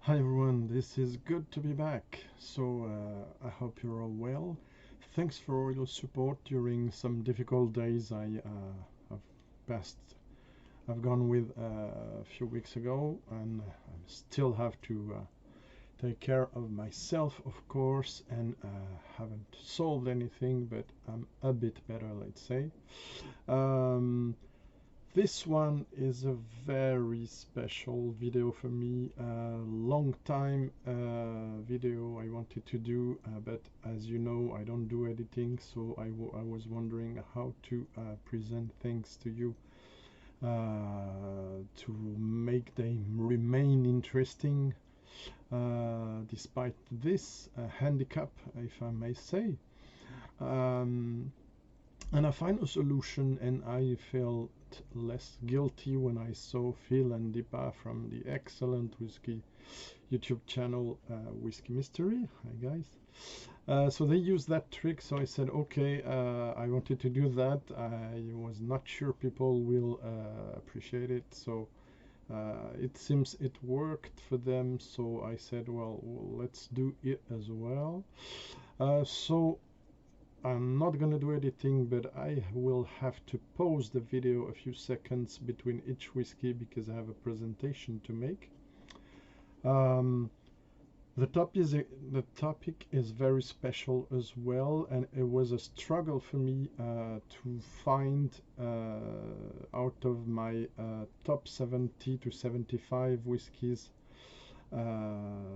Hi everyone, this is good to be back. So I hope you're all well. Thanks for all your support during some difficult days have passed. I've gone with a few weeks ago, and I still have to take care of myself, of course, and haven't solved anything, but I'm a bit better, let's say. Um, this one is a very special video for me. A long time video I wanted to do, but as you know, I don't do editing, so I was wondering how to present things to you to make them remain interesting despite this handicap, if I may say. Um, and I find a solution, and I felt less guilty when I saw Phil and Deepa from the excellent whiskey YouTube channel Whiskey Mystery. Hi guys. So they used that trick, so I said, okay, I wanted to do that. I was not sure people will appreciate it, so it seems it worked for them, so I said, well, let's do it as well. So I'm not gonna do editing, but I will have to pause the video a few seconds between each whiskey because I have a presentation to make. The topic is very special as well, and it was a struggle for me to find out of my top 70 to 75 whiskies,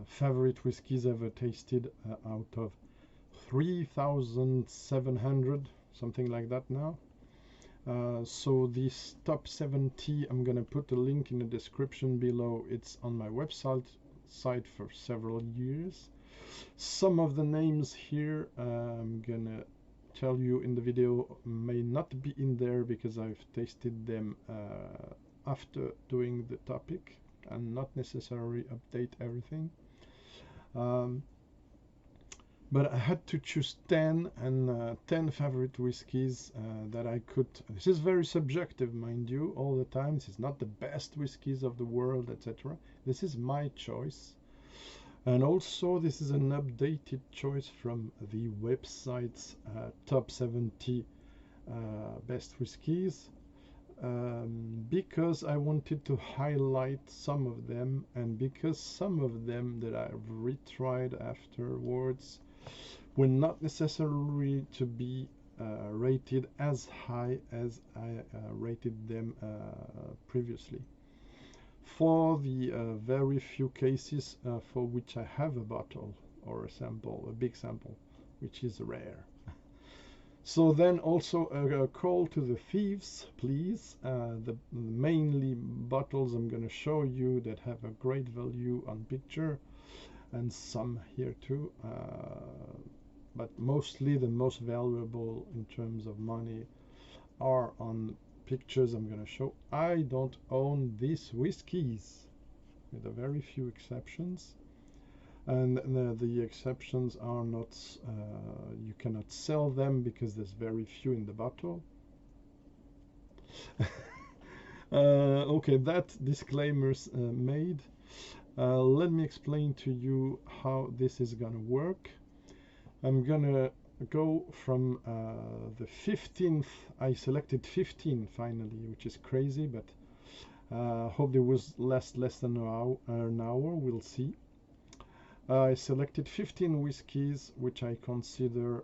favorite whiskies ever tasted out of 3,700, something like that now. So this top 70, I'm gonna put a link in the description below. It's on my website for several years. Some of the names here I'm gonna tell you in the video may not be in there because I've tasted them after doing the topic and not necessarily update everything. But I had to choose 10 and 10 favorite whiskies that I could. This is very subjective, mind you, all the time. This is not the best whiskies of the world, etc. This is my choice. And also, this is an updated choice from the website's top 70 best whiskies. Because I wanted to highlight some of them, and because some of them that I've retried afterwards were not necessarily to be rated as high as I rated them previously. For the very few cases for which I have a bottle or a sample, a big sample, which is rare. So then also a call to the thieves, please. The mainly bottles I'm going to show you that have a great value on picture, and some here too, but mostly the most valuable in terms of money are on pictures I'm going to show. I don't own these whiskies, with a very few exceptions. And the exceptions are not, you cannot sell them because there's very few in the bottle. Okay, that disclaimer's made. Let me explain to you how this is gonna work. I'm gonna go from the 15th. I selected 15 finally, which is crazy, but hope it was less than an hour. We'll see. I selected 15 whiskies which I consider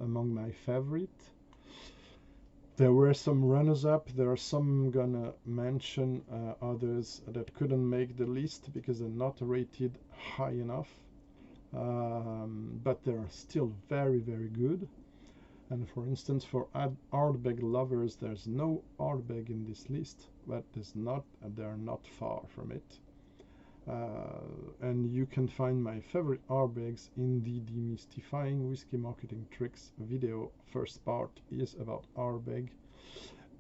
among my favorite. There were some runners-up. There are some gonna mention others that couldn't make the list because they're not rated high enough, but they're still very good. And for instance, for Ardbeg lovers, there's no Ardbeg in this list, but they're not far from it. And you can find my favorite Ardbegs in the Demystifying Whiskey Marketing Tricks video. First part is about Ardbeg.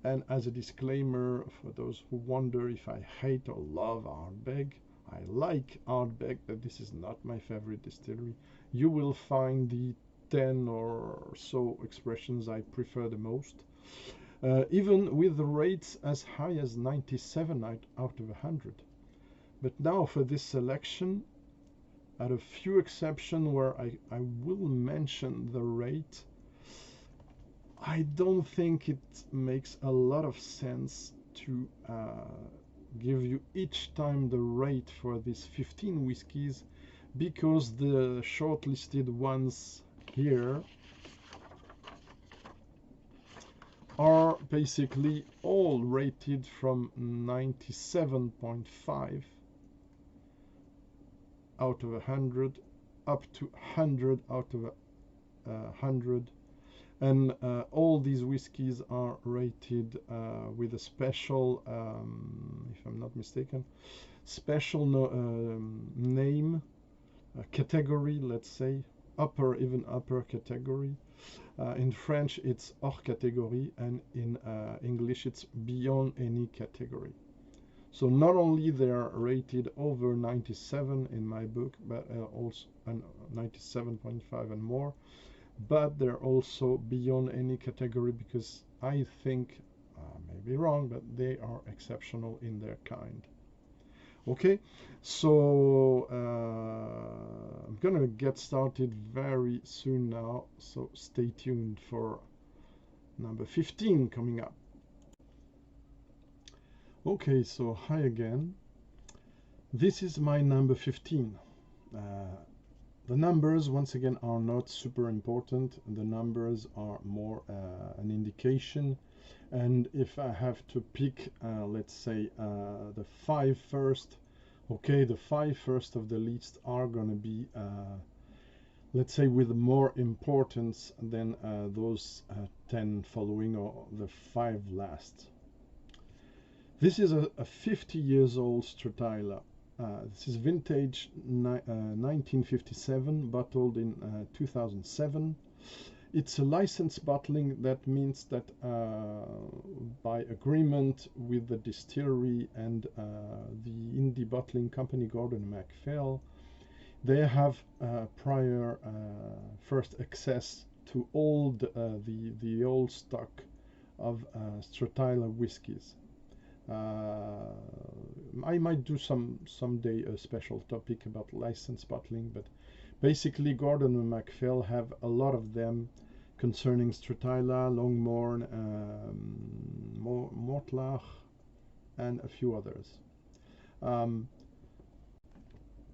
And as a disclaimer, for those who wonder if I hate or love Ardbeg, I like Ardbeg, but this is not my favorite distillery. You will find the 10 or so expressions I prefer the most, even with the rates as high as 97 out of 100. But now for this selection, at a few exceptions where I will mention the rate, I don't think it makes a lot of sense to give you each time the rate for these 15 whiskies, because the shortlisted ones here are basically all rated from 97.5 out of 100 up to 100 out of 100, and all these whiskies are rated with a special, if I'm not mistaken, special name, category, let's say, even upper category. In French, it's hors catégorie, and in English, it's beyond any category. So not only they are rated over 97 in my book, but also 97.5 and more, but they're also beyond any category, because I think, I may be wrong, but they are exceptional in their kind. Okay, so I'm gonna get started very soon now, so stay tuned for number 15 coming up. Okay, so hi again. This is my number 15. The numbers, once again, are not super important. The numbers are more an indication. And if I have to pick, let's say, the 5 first, okay, the 5 first of the list are going to be, let's say, with more importance than those 10 following, or the 5 last. This is a 50 years old Stratailla. This is vintage 1957, bottled in 2007. It's a licensed bottling. That means that by agreement with the distillery and the indie bottling company Gordon MacPhail, they have prior first access to all the old stock of Stratailla whiskies. I might do someday a special topic about licensed bottling, but basically Gordon and MacPhail have a lot of them concerning Stratailla, Longmorn, Mortlach, and a few others.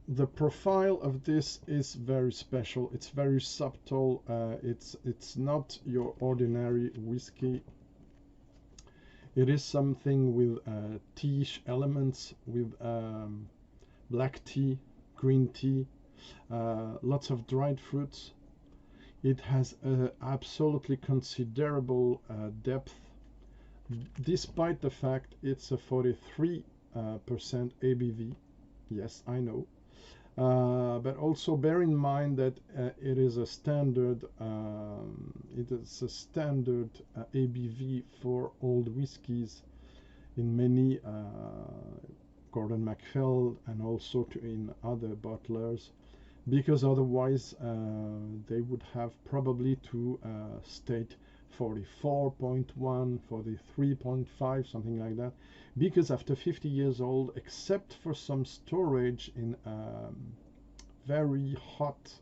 The profile of this is very special. It's very subtle. It's not your ordinary whiskey. It is something with tea-ish elements, with black tea, green tea, lots of dried fruits. It has absolutely considerable depth, despite the fact it's a 43% ABV. Yes, I know. But also bear in mind that it is a standard ABV for old whiskies in many Gordon MacPhail and also in other bottlers, because otherwise they would have probably to state 44.1, 43.5, something like that, because after 50 years old, except for some storage in very hot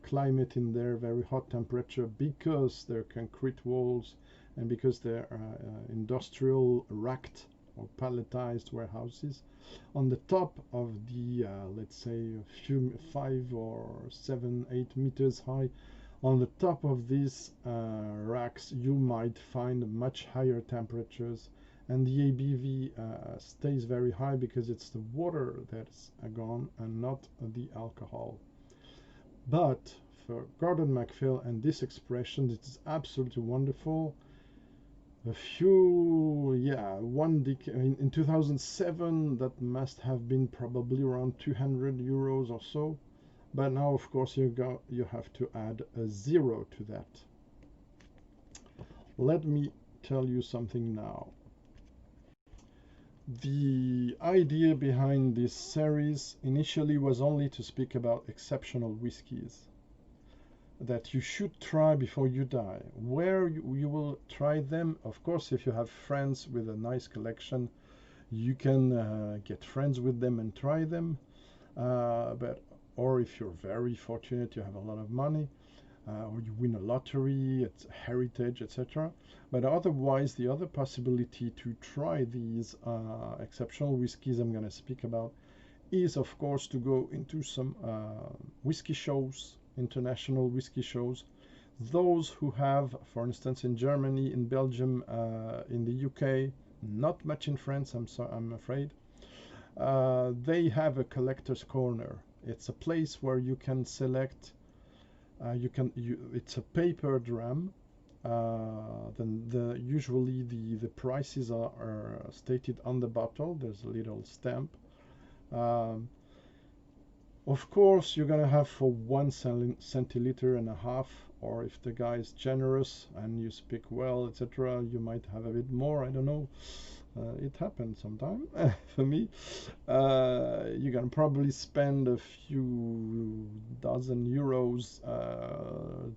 climate in there, very hot temperature, because they're concrete walls and because they're industrial racked or palletized warehouses, on the top of the let's say a few 5 or 7, 8 meters high, on the top of these racks, you might find much higher temperatures, and the ABV stays very high because it's the water that's gone and not the alcohol. But for Gordon MacPhail and this expression, it is absolutely wonderful. A few, yeah, in 2007, that must have been probably around 200 euros or so. But now, of course, you have to add a 0 to that. Let me tell you something now. The idea behind this series initially was only to speak about exceptional whiskies that you should try before you die. Where you will try them, of course, if you have friends with a nice collection, You can get friends with them and try them, or if you're very fortunate, you have a lot of money, or you win a lottery, it's heritage, etc. But otherwise, the other possibility to try these exceptional whiskies I'm going to speak about is, of course, to go into some whiskey shows, international whiskey shows. Those who have, for instance, in Germany, in Belgium, in the UK, not much in France, I'm afraid, they have a collector's corner. It's a place where you can select. It's a paper dram. Then usually the prices are stated on the bottle. There's a little stamp. Um, of course, you're gonna have for 1 centiliter and a half, or if the guy is generous and you speak well, etc., you might have a bit more. I don't know. It happens sometime for me. You can probably spend a few dozen euros,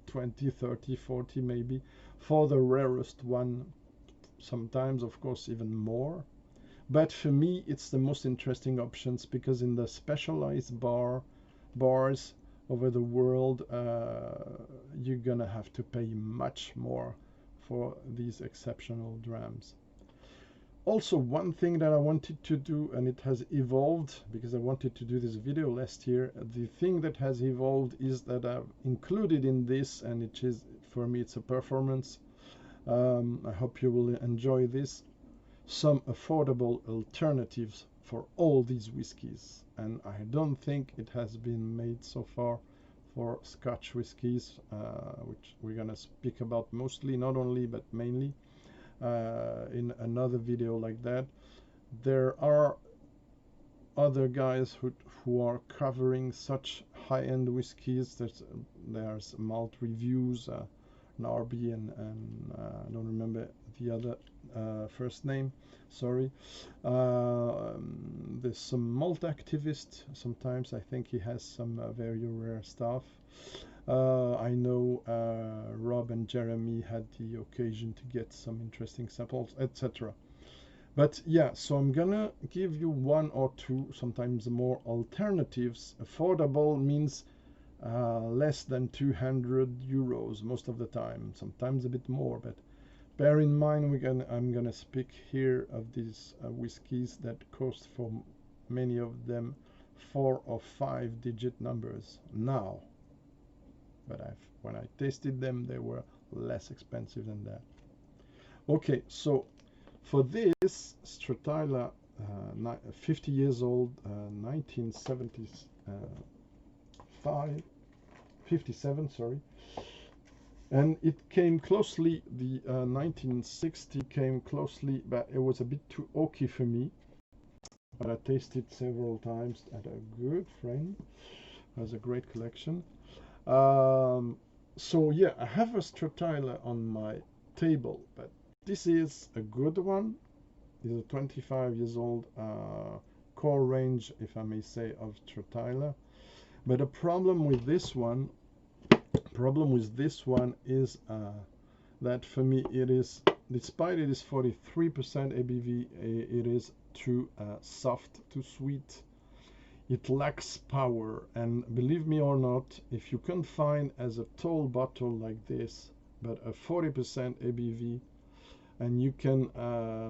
20, 30, 40 maybe, for the rarest one. Sometimes, of course, even more. But for me, it's the most interesting options because in the specialized bars over the world, you're gonna have to pay much more for these exceptional drams. Also, one thing that I wanted to do, and it has evolved because I wanted to do this video last year, the thing that has evolved is that I've included in this, and it is, for me, it's a performance. I hope you will enjoy this. Some affordable alternatives for all these whiskies. And I don't think it has been made so far for Scotch whiskies, which we're going to speak about mostly, not only, but mainly. In another video like that. There are other guys who are covering such high-end whiskies. There's malt reviews, Narby and I don't remember the other first name. Sorry. There's some malt activist. Sometimes I think he has some very rare stuff. I know Rob and Jeremy had the occasion to get some interesting samples, etc. But yeah, so I'm gonna give you one or two, sometimes more alternatives. Affordable means less than 200 euros most of the time, sometimes a bit more. But bear in mind, I'm gonna speak here of these whiskies that cost for many of them 4 or 5 digit numbers now. But when I tasted them, they were less expensive than that. Okay, so for this Stratila, 50 years old, 1975, 57, sorry, and it came closely, the 1960 came closely, but it was a bit too oaky for me. But I tasted several times at a good friend, has a great collection. So yeah, I have a Stratila on my table, but this is a good one. It's a 25 years old core range, if I may say, of Stratila. But the problem with this one is that for me it is, despite it is 43% ABV, it is too soft, too sweet. It lacks power, and believe me or not, if you can find as a tall bottle like this, but a 40% ABV, and you can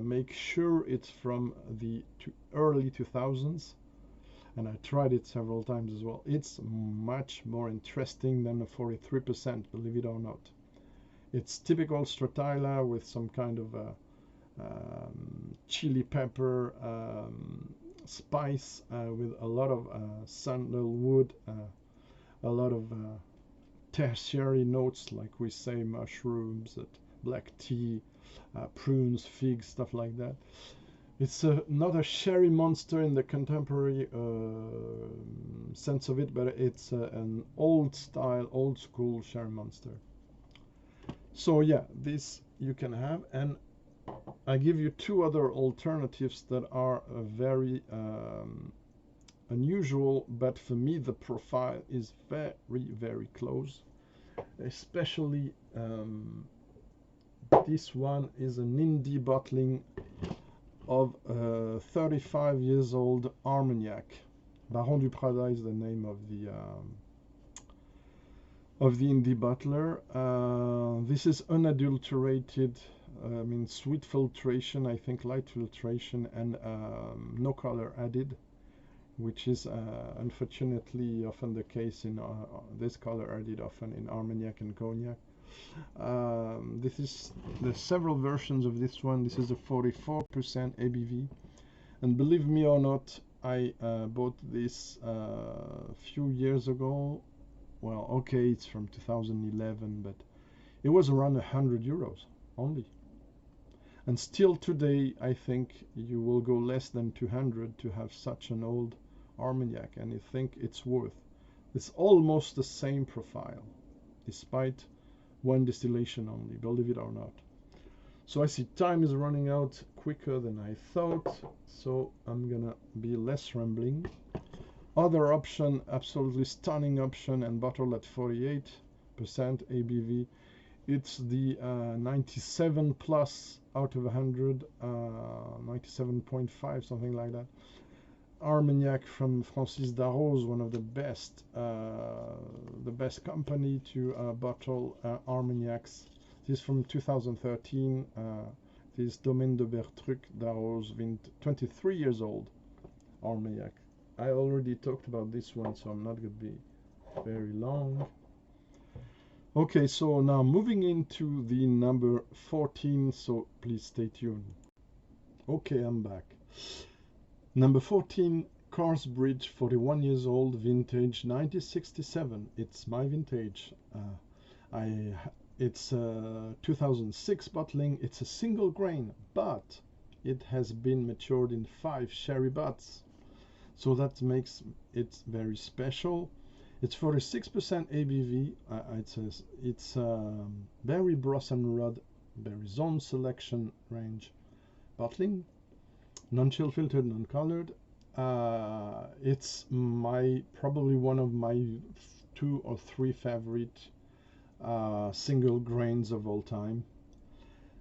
make sure it's from the early 2000s, and I tried it several times as well, it's much more interesting than a 43%, believe it or not. It's typical Stratila with some kind of chili pepper, spice, with a lot of sandalwood, a lot of tertiary notes, like we say, mushrooms, black tea, prunes, figs, stuff like that. It's not a sherry monster in the contemporary sense of it, but it's an old style, old school sherry monster. So yeah, this you can have, and I give you two other alternatives that are very unusual, but for me the profile is very, very close. Especially this one is an indie bottling of 35 years old Armagnac. Baron du Prada is the name of the indie bottler. This is unadulterated, sweet filtration, I think light filtration, and no color added, which is unfortunately often the case in this color added often in Armagnac and Cognac. There's several versions of this one. This is a 44% ABV, and believe me or not, I bought this a few years ago. Well, okay, it's from 2011, but it was around 100 euros only. And still today, I think you will go less than 200 to have such an old Armagnac, and I think it's worth. It's almost the same profile, despite one distillation only, believe it or not. So I see time is running out quicker than I thought, so I'm gonna be less rambling. Other option, absolutely stunning option, and bottled at 48% ABV. It's the 97 plus out of 100, 97.5, something like that. Armagnac from Francis Darroze, one of the best company to bottle Armagnacs. This is from 2013. This Domaine de Bertruc Darroze, 23 years old Armagnac. I already talked about this one, so I'm not going to be very long. Okay, so now moving into the number 14, so please stay tuned. Okay, I'm back. Number 14, Carsbridge, 41 years old, vintage 1967. It's my vintage. It's 2006 bottling. It's a single grain, but it has been matured in 5 sherry butts. So that makes it very special. It's 46% ABV. It's Berry Blossom Rod, Berry Zone Selection range bottling, non-chill filtered, non-colored. It's probably one of my 2 or 3 favorite single grains of all time.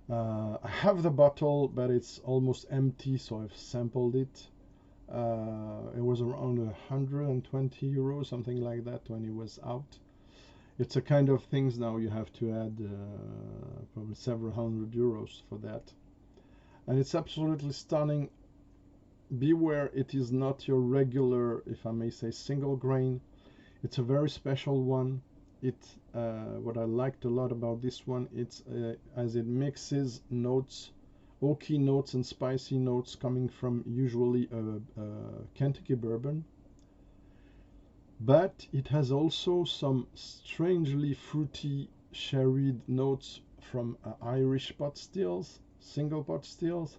I have the bottle, but it's almost empty, so I've sampled it. It was around 120 euros, something like that, when it was out. It's a kind of things now you have to add probably several hundred euros for that. And it's absolutely stunning. Beware, it is not your regular, if I may say, single grain. It's a very special one. What I liked a lot about this one, it's as it mixes notes, oaky notes and spicy notes coming from usually Kentucky bourbon, but it has also some strangely fruity sherried notes from Irish pot stills, single pot stills,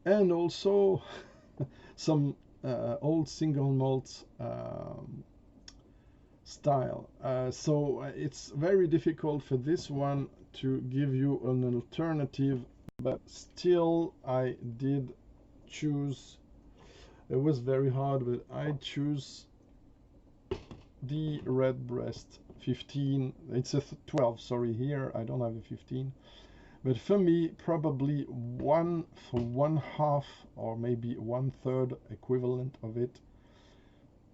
and also some old single malt style. So it's very difficult for this one to give you an alternative, but still I did choose. It was very hard, but I choose the Redbreast 15. It's a 12, sorry, here I don't have a 15, but for me probably one half or maybe 1/3 equivalent of it.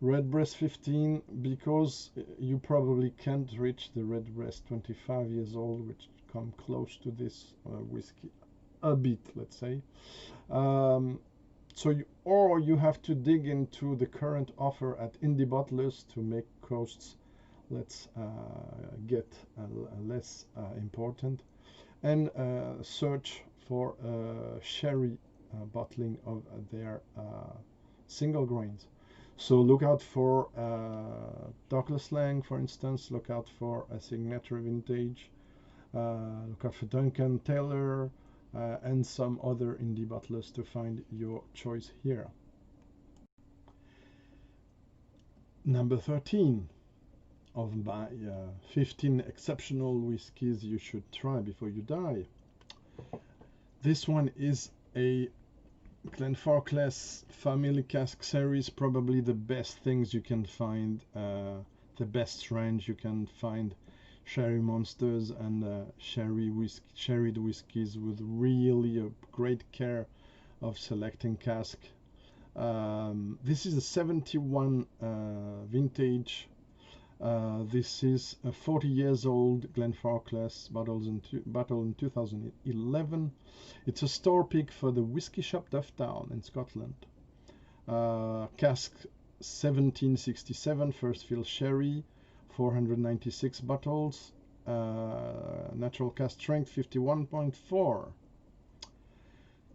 Redbreast 15, because you probably can't reach the Redbreast 25 years old, which come close to this whiskey a bit, let's say. So you have to dig into the current offer at indie bottlers to make costs let's get less important, and search for sherry bottling of their single grains. So look out for Douglas Lang, for instance. Look out for a Signature Vintage. Look out for Duncan Taylor and some other indie bottlers to find your choice here. Number 13 of my 15 exceptional whiskies you should try before you die. This one is a Glenfarclas Family Cask Series, probably the best things you can find, the best range you can find. Sherry monsters and sherried whiskies with really a great care of selecting cask. This is a 71 vintage. This is a 40 years old Glenfarclas bottled in 2011. It's a store pick for the Whiskey Shop Dufftown in Scotland. Cask 1767 first fill sherry, 496 bottles. Natural cask strength 51.4.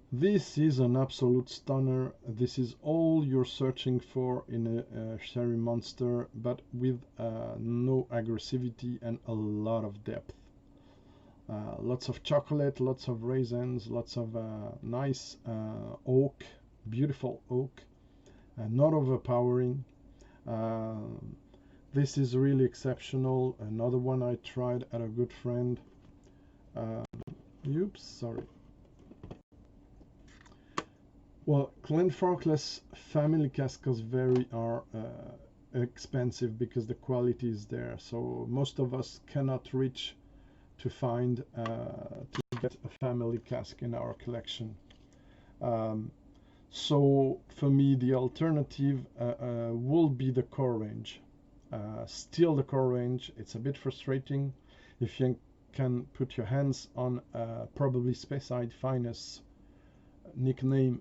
This is an absolute stunner. This is all you're searching for in a sherry monster, but with no aggressivity and a lot of depth. Lots of chocolate, lots of raisins, lots of nice oak, beautiful oak, not overpowering. This is really exceptional. Another one I tried at a good friend. Oops, sorry. Well, Glenfarclas family casks are expensive because the quality is there. So most of us cannot reach to find to get a family cask in our collection. So for me, the alternative will be the core range. Still the core range. It's a bit frustrating if you can put your hands on probably Speyside Finest nickname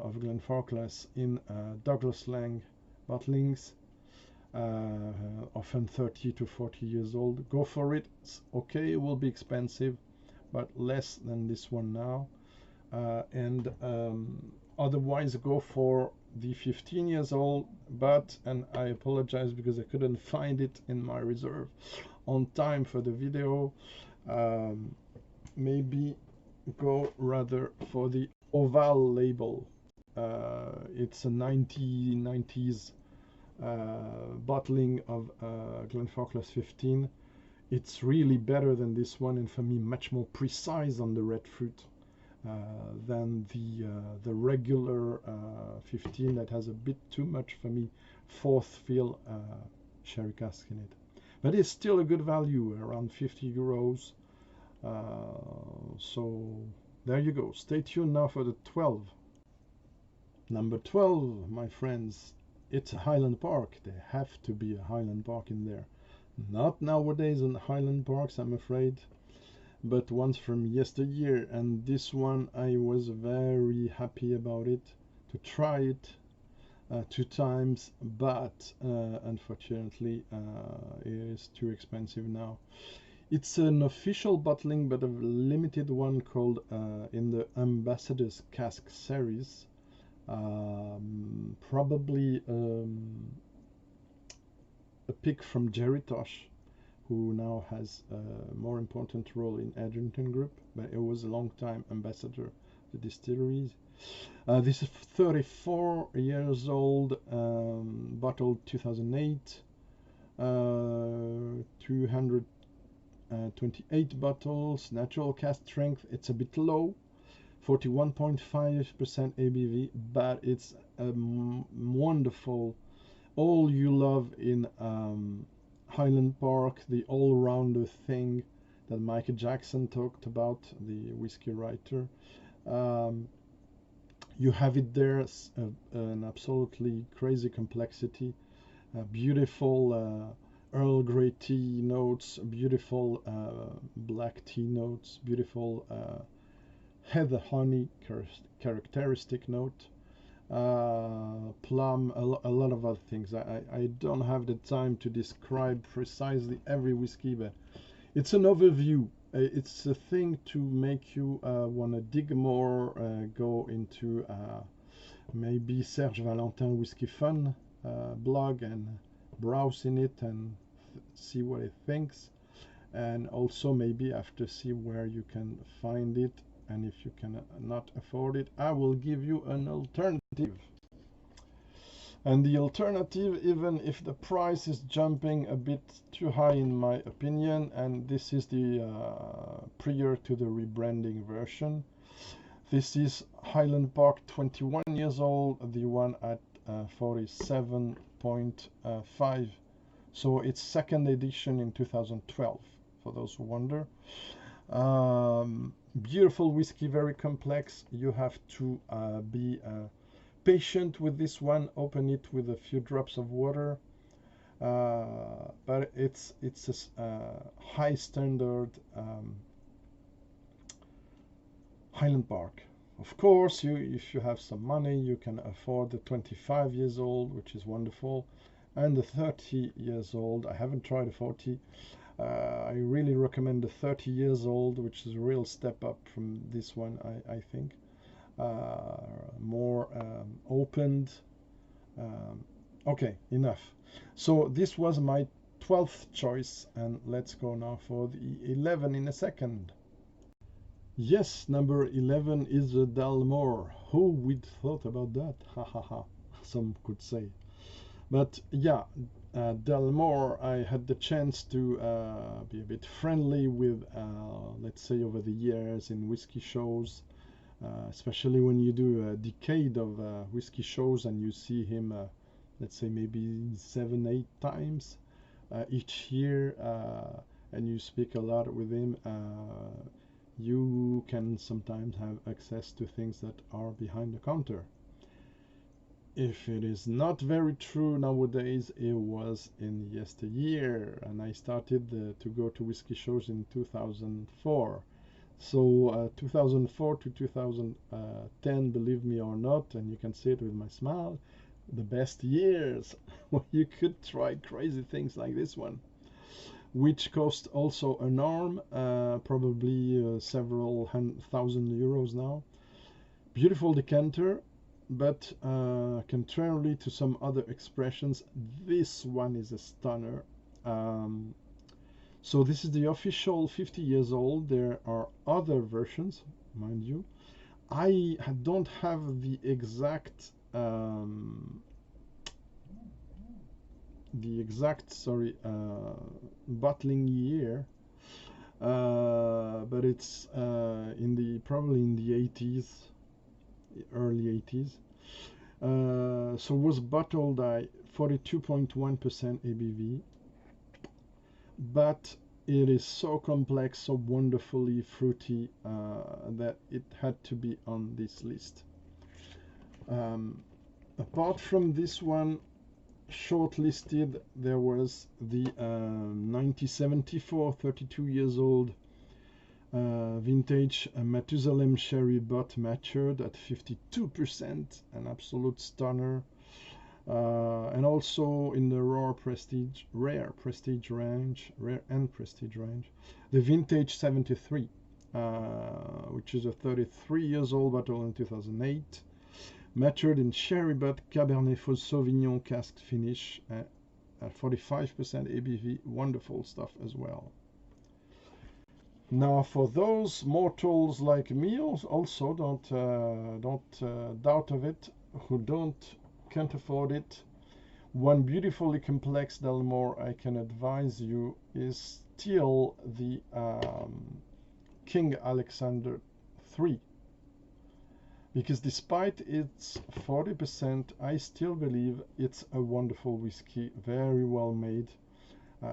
of Glenfarclas in Douglas Lang bottlings, often 30 to 40 years old. Go for it. It's okay, it will be expensive, but less than this one now. Otherwise go for the 15 years old, and I apologize because I couldn't find it in my reserve on time for the video. Maybe go rather for the Oval label. It's a 1990s bottling of Glenfarclas 15. It's really better than this one, and for me much more precise on the red fruit than the regular 15 that has a bit too much, for me, fourth fill sherry cask in it. But it's still a good value, around 50 euros. So there you go. Stay tuned now for the 12. Number 12, my friends, it's a Highland Park. There have to be a Highland Park in there. Not nowadays in Highland Parks, I'm afraid, but once from yesteryear. And this one, I was very happy about it, to try it 2 times, but unfortunately it is too expensive now. It's an official bottling, but a limited one called in the Ambassador's Cask series. Probably a pick from Jerry Tosh, who now has a more important role in Edrington Group, but it was a long time ambassador of the distilleries. This is 34 years old, bottled 2008, 228 bottles, natural cask strength. It's a bit low, 41.5% ABV, but it's a wonderful, all you love in Highland Park, the all-rounder thing that Michael Jackson talked about, the whiskey writer. You have it there, an absolutely crazy complexity, beautiful Earl Grey tea notes, beautiful black tea notes, beautiful heather honey characteristic note, plum, a lot of other things. I don't have the time to describe precisely every whiskey, but it's an overview. It's a thing to make you want to dig more, go into maybe Serge Valentin Whiskey Fun blog and browse in it and see what it thinks, and also maybe after see where you can find it, and if you cannot afford it, I will give you an alternative. And the alternative, even if the price is jumping a bit too high in my opinion, and this is the prior to the rebranding version, this is Highland Park 21 years old, the one at 47.5. So it's second edition in 2012, for those who wonder. Beautiful whiskey, very complex. You have to be patient with this one. Open it with a few drops of water. But it's a high standard Highland Park. Of course, if you have some money, you can afford the 25 years old, which is wonderful, and the 30 years old. I haven't tried a 40. I really recommend the 30 years old, which is a real step up from this one, I think. More opened. Okay, enough. So this was my 12th choice, and let's go now for the 11 in a second. Yes, number 11 is the Dalmore. Who would thought about that? Ha ha ha. Some could say. But yeah, Dalmore, I had the chance to be a bit friendly with, let's say, over the years in whiskey shows, especially when you do a decade of whiskey shows and you see him, let's say, maybe 7, 8 times each year, and you speak a lot with him. You can sometimes have access to things that are behind the counter. If it is not very true nowadays, it was in yesteryear, and I started to go to whiskey shows in 2004. So 2004 to 2010, believe me or not, and you can see it with my smile, the best years where you could try crazy things like this one, which cost also an arm, probably several thousand euros now. Beautiful decanter, but contrarily to some other expressions, this one is a stunner. So this is the official 50 years old. There are other versions, mind you. I don't have the exact bottling year, but it's probably in the 80s, early 80s. So was bottled at 42.1% ABV, but it is so complex, so wonderfully fruity, that it had to be on this list. Apart from this one, shortlisted, there was the 1974 32 years old vintage Methusalem Sherry Butt matured at 52%, an absolute stunner. And also in the rare and prestige range, the vintage 73, which is a 33 years old bottle in 2008, matured in sherry butt Cabernet Sauvignon cask finish at 45% ABV, wonderful stuff as well. Now, for those mortals like me, also don't doubt of it, who can't afford it, one beautifully complex Dalmore I can advise you is still the King Alexander III, because despite its 40%, I still believe it's a wonderful whiskey, very well made.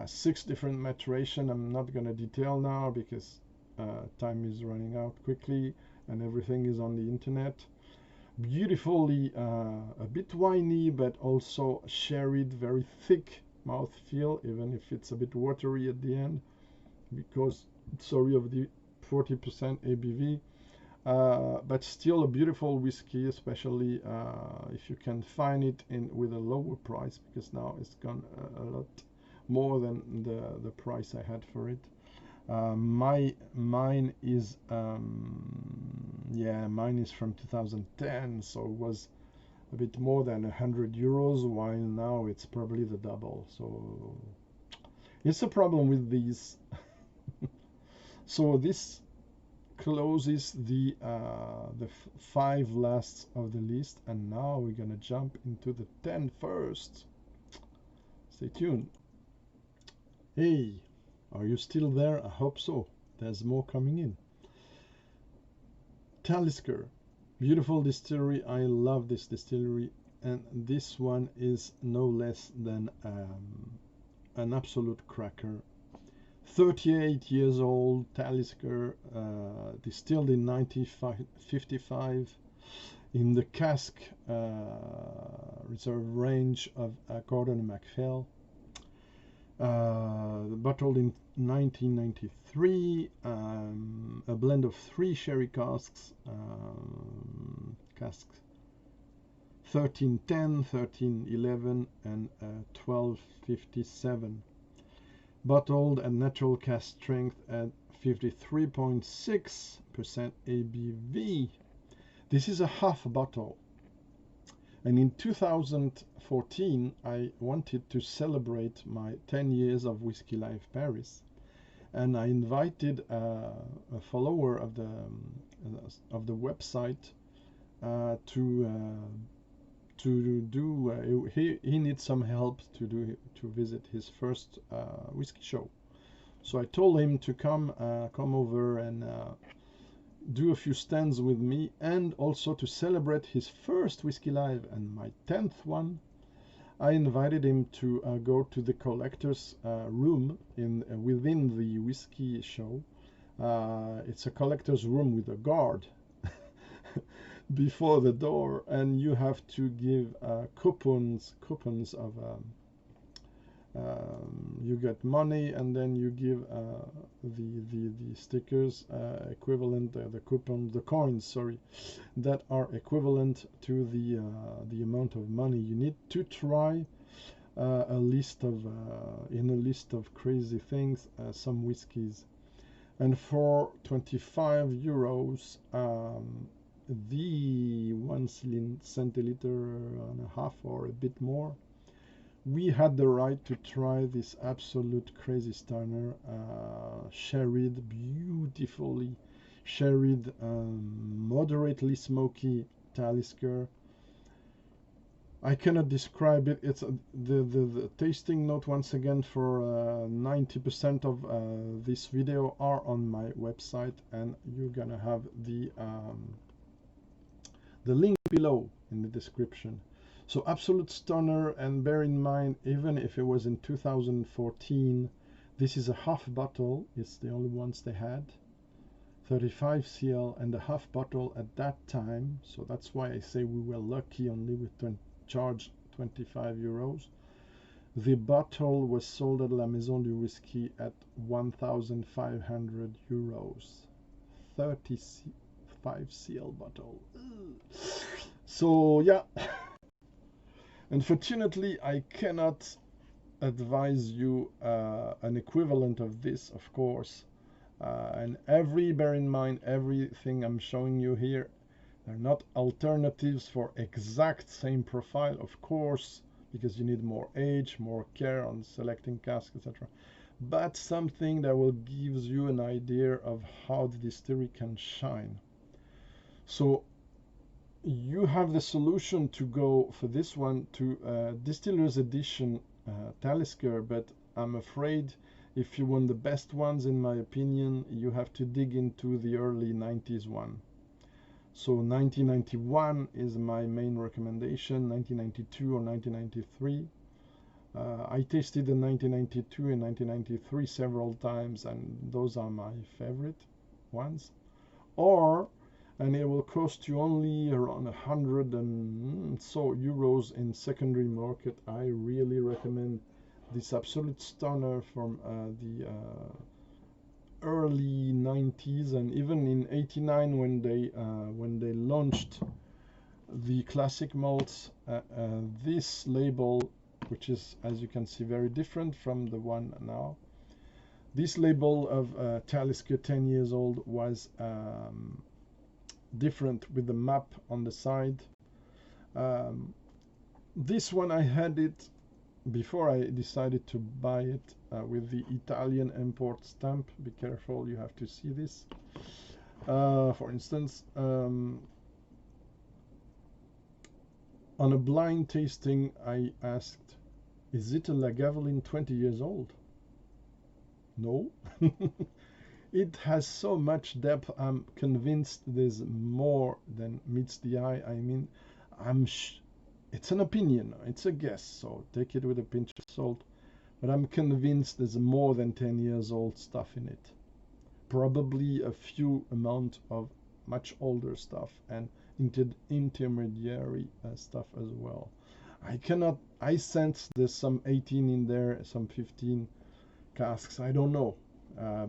6 different maturation. I'm not going to detail now because time is running out quickly and everything is on the internet. Beautifully, a bit winey, but also sherried, very thick mouthfeel, even if it's a bit watery at the end because, sorry, of the 40% ABV. But still a beautiful whiskey, especially if you can find it with a lower price, because now it's gone a lot more than the price I had for it. Mine is mine is from 2010, so it was a bit more than 100 euros, while now it's probably the double. So it's a problem with these. So this closes the 5 last of the list, and now we're gonna jump into the 10 first. Stay tuned. Hey, are you still there? I hope so. There's more coming in. Talisker, beautiful distillery. I love this distillery, and this one is no less than an absolute cracker. 38 years old Talisker, distilled in 1955 in the cask reserve range of Gordon and MacPhail. Bottled in 1993, a blend of 3 sherry casks, casks 1310, 1311, and 1257. Bottled at natural cask strength at 53.6% ABV. This is a half bottle. And in 2014, I wanted to celebrate my 10 years of Whiskey Live Paris. And I invited a follower of the website to do. He needs some help to visit his first whiskey show. So I told him to come over and do a few stands with me, and also to celebrate his first Whiskey Live and my 10th one. I invited him to go to the collector's room within the whiskey show. It's a collector's room with a guard before the door, and you have to give coupons of you get money, and then you give the stickers equivalent, the coins, sorry, that are equivalent to the amount of money. You need to try in a list of crazy things, some whiskies, and for 25 euros, the 1 centiliter and a half or a bit more, we had the right to try this absolute crazy stunner, sherried, beautifully sherried, moderately smoky Talisker. I cannot describe it. It's the tasting note, once again, for 90% of this video are on my website, and you're gonna have the link below in the description. So absolute stunner, and bear in mind, even if it was in 2014, this is a half bottle. It's the only ones they had, 35 cl, and a half bottle at that time. So that's why I say we were lucky only with charge 25 euros. The bottle was sold at La Maison du Whisky at 1,500 euros. 35 cl bottle. So yeah. Unfortunately, I cannot advise you an equivalent of this, of course. And bear in mind, everything I'm showing you here, they're not alternatives for exact same profile, of course, because you need more age, more care on selecting cask, etc. But something that will give you an idea of how the distillery can shine. So you have the solution to go for this one to Distiller's Edition Talisker, but I'm afraid if you want the best ones, in my opinion, you have to dig into the early 90s one. So 1991 is my main recommendation, 1992 or 1993. I tasted the 1992 and 1993 several times, and those are my favorite ones. And it will cost you only around 100 and so euros in secondary market. I really recommend this absolute stunner from the early 90s, and even in 89 when they launched the classic malts. This label, which is, as you can see, very different from the one now. This label of Talisker 10 years old was different with the map on the side. This one, I had it before I decided to buy it with the Italian import stamp. Be careful, you have to see this. For instance, on a blind tasting, I asked, is it a Lagavulin 20 years old? No. It has so much depth. I'm convinced there's more than meets the eye. I mean, it's an opinion, it's a guess, so take it with a pinch of salt. but I'm convinced there's more than 10 years old stuff in it. Probably a few amount of much older stuff and intermediary stuff as well. I sense there's some 18 in there, some 15 casks. I don't know,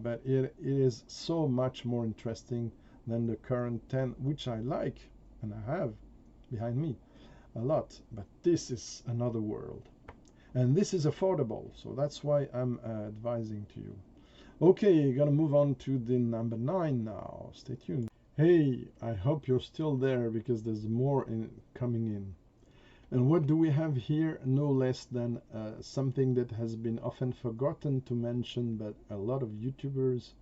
but it is so much more interesting than the current 10, which I like and I have behind me a lot. But this is another world, and this is affordable, so that's why I'm advising to you. Okay, gonna move on to the number 9 now. Stay tuned. Hey, I hope you're still there because there's more coming in. And what do we have here? No less than something that has been often forgotten to mention by a lot of YouTubers,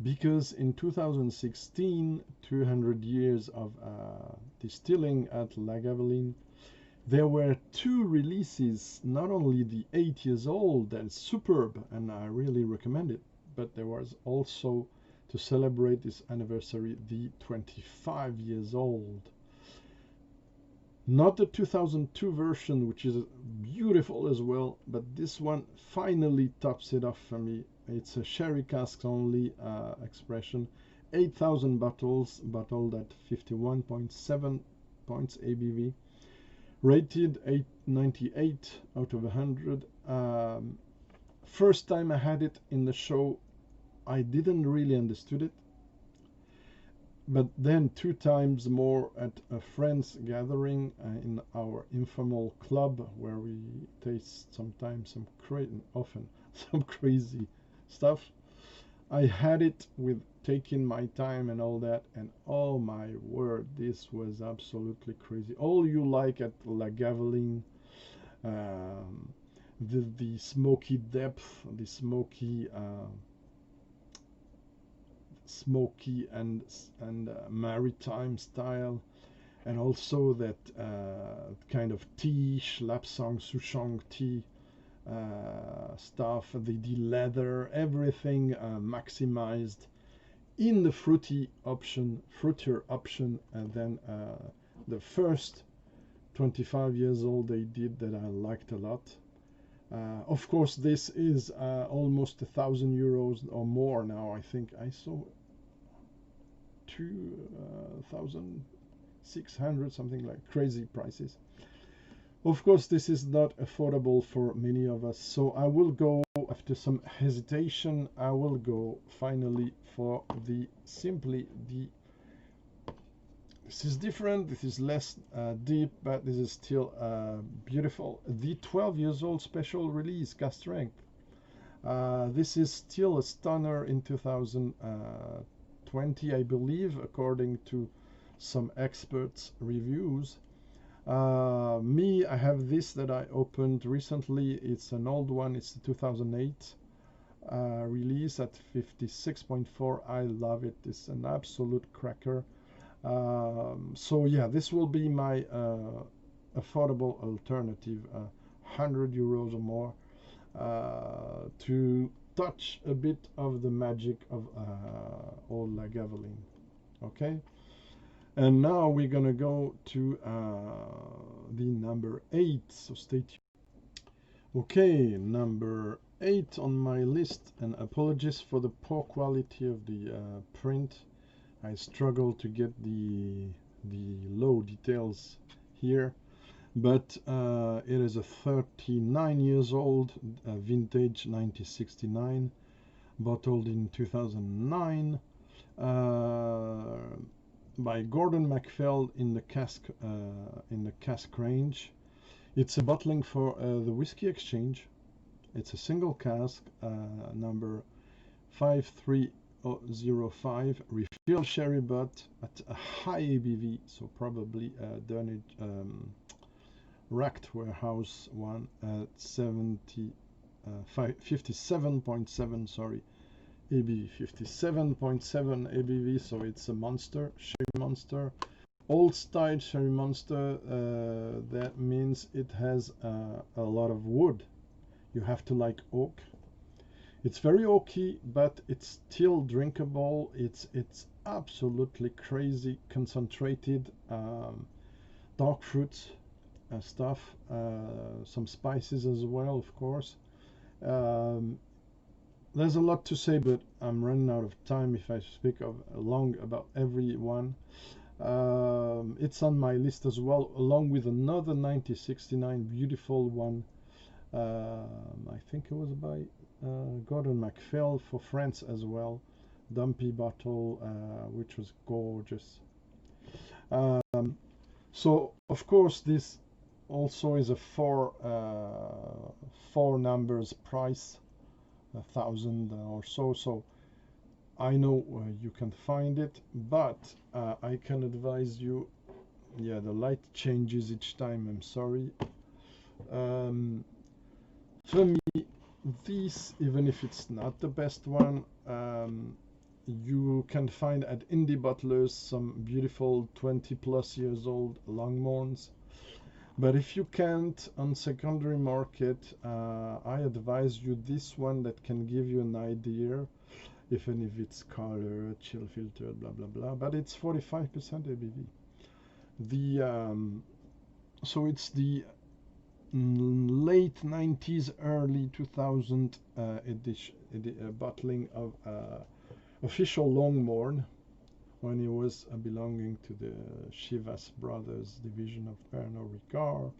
because in 2016, 200 years of distilling at Lagavulin, there were 2 releases, not only the 8 years old, that is superb and I really recommend it, but there was also, to celebrate this anniversary, the 25 years old. Not the 2002 version, which is beautiful as well, but this one finally tops it off for me. It's a sherry cask only expression. 8,000 bottles, bottled at 51.7 points ABV. Rated 898 out of 100. First time I had it in the show, I didn't really understood it. But then 2 times more at a friend's gathering in our informal club, where we taste sometimes often some crazy stuff. I had it with taking my time and all that, and oh my word, this was absolutely crazy. All you like at Lagavulin, the smoky depth, the smoky and maritime style, and also that kind of tea, Lapsang Souchong tea stuff, the leather, everything maximized in the fruitier option, and then the first 25 years old they did that I liked a lot. Of course, this is almost €1,000 or more now. I think I saw 2,600, something like crazy prices. Of course, this is not affordable for many of us, so I will go, after some hesitation, I will go finally for this is different, this is less deep, but this is still beautiful. The 12 years old special release, cask strength. This is still a stunner in 2020, I believe, according to some experts' reviews. I have this that I opened recently. It's an old one. It's the 2008 release at 56.4. I love it. It's an absolute cracker. So yeah, this will be my affordable alternative, €100 or more, to touch a bit of the magic of old Lagavulin. Okay, and now we're gonna go to the number 8. So stay tuned. Okay, number 8 on my list, and apologies for the poor quality of the print. I struggle to get the low details here, but it is a 39 years old vintage 1969, bottled in 2009 by Gordon MacPhail in the cask range. It's a bottling for the Whiskey Exchange. It's a single cask, number 5305, refill sherry butt at a high ABV, so probably racked warehouse one at 57.7, sorry, ABV, 57.7 ABV, so it's a monster, sherry monster, old style sherry monster. That means it has a lot of wood. You have to like oak. It's very oaky, but it's still drinkable. It's absolutely crazy concentrated, dark fruits stuff, some spices as well, of course, Um, there's a lot to say, but I'm running out of time if I speak of long about every one. It's on my list as well, along with another 1969 beautiful one. I think it was by Gordon MacPhail for France as well. Dumpy bottle, which was gorgeous. Um, so of course this also is a four numbers price, 1,000 or so. So I know you can find it, but I can advise you. Yeah, the light changes each time. I'm sorry. Um, for me, this, even if it's not the best one, you can find at indie bottlers some beautiful 20 plus years old Longmorns. But if you can't on secondary market, I advise you this one that can give you an idea, even if it's colored, chill filtered, blah blah blah. But it's 45% ABV. The so it's the late 90s, early 2000 bottling of official Longmorn when he was belonging to the Chivas Brothers division of Pernod Ricard.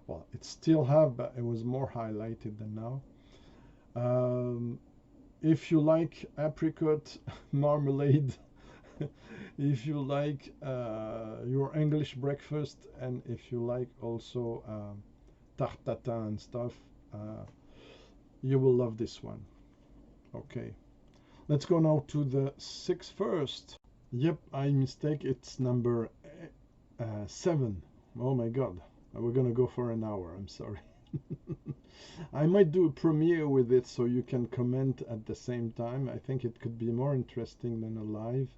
Well, it still have, but it was more highlighted than now. If you like apricot marmalade, if you like your English breakfast, and if you like also tarte tatin and stuff, you will love this one. Okay, let's go now to the six first. Yep, I mistake. It's number 7. Oh my god, we're gonna go for an hour. I'm sorry. I might do a premiere with it so you can comment at the same time. I think it could be more interesting than a live.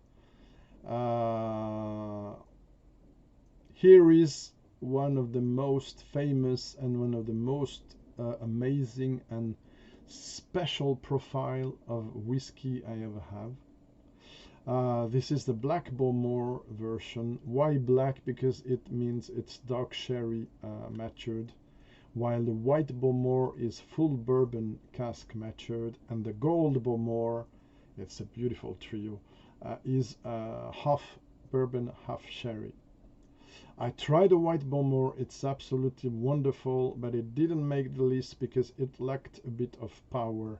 Here is one of the most famous and one of the most amazing and special profile of whiskey I ever have. This is the Black Bowmore version. Why black? Because it means it's dark sherry matured, while the White Bowmore is full bourbon cask matured, and the Gold Bowmore, it's a beautiful trio, is half bourbon, half sherry. I tried the White Bowmore, it's absolutely wonderful, but it didn't make the list because it lacked a bit of power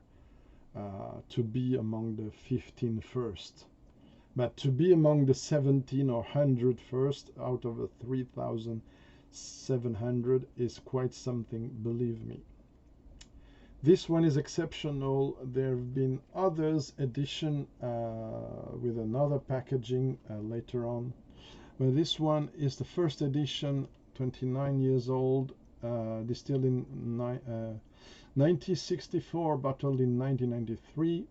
to be among the 15 first. But to be among the 17 or 100 first out of a 3,700 is quite something, believe me. This one is exceptional. There have been others edition with another packaging later on. But this one is the first edition, 29 years old, distilled in 1964, bottled in 1993,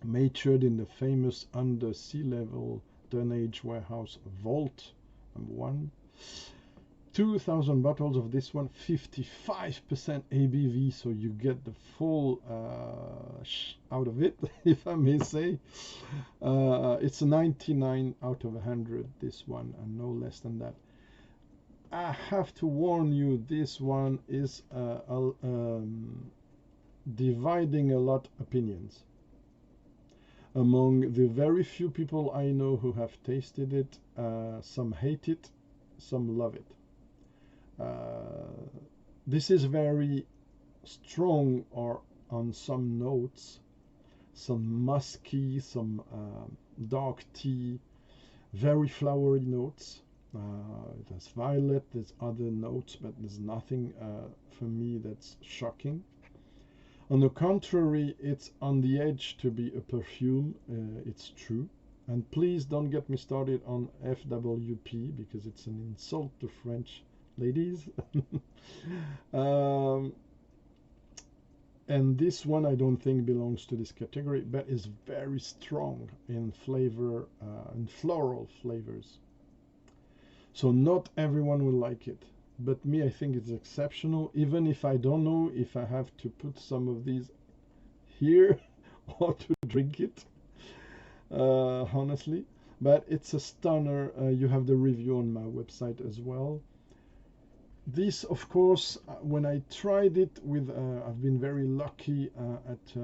matured in the famous under sea level tonnage warehouse vault, number 1. 2,000 bottles of this one, 55% ABV, so you get the full out of it, if I may say. It's a 99 out of 100, this one, and no less than that. I have to warn you, this one is dividing a lot opinions. Among the very few people I know who have tasted it, some hate it, some love it. This is very strong or on some notes, some musky, some dark tea, very flowery notes. It has violet, there's other notes, but there's nothing for me that's shocking. On the contrary, it's on the edge to be a perfume, it's true. And please don't get me started on FWP because it's an insult to French ladies. And this one I don't think belongs to this category, but is very strong in flavor, in floral flavors. So not everyone will like it, but me, I think it's exceptional, even if I don't know if I have to put some of these here or to drink it, honestly. But it's a stunner. You have the review on my website as well. This, of course, when I tried it with, I've been very lucky at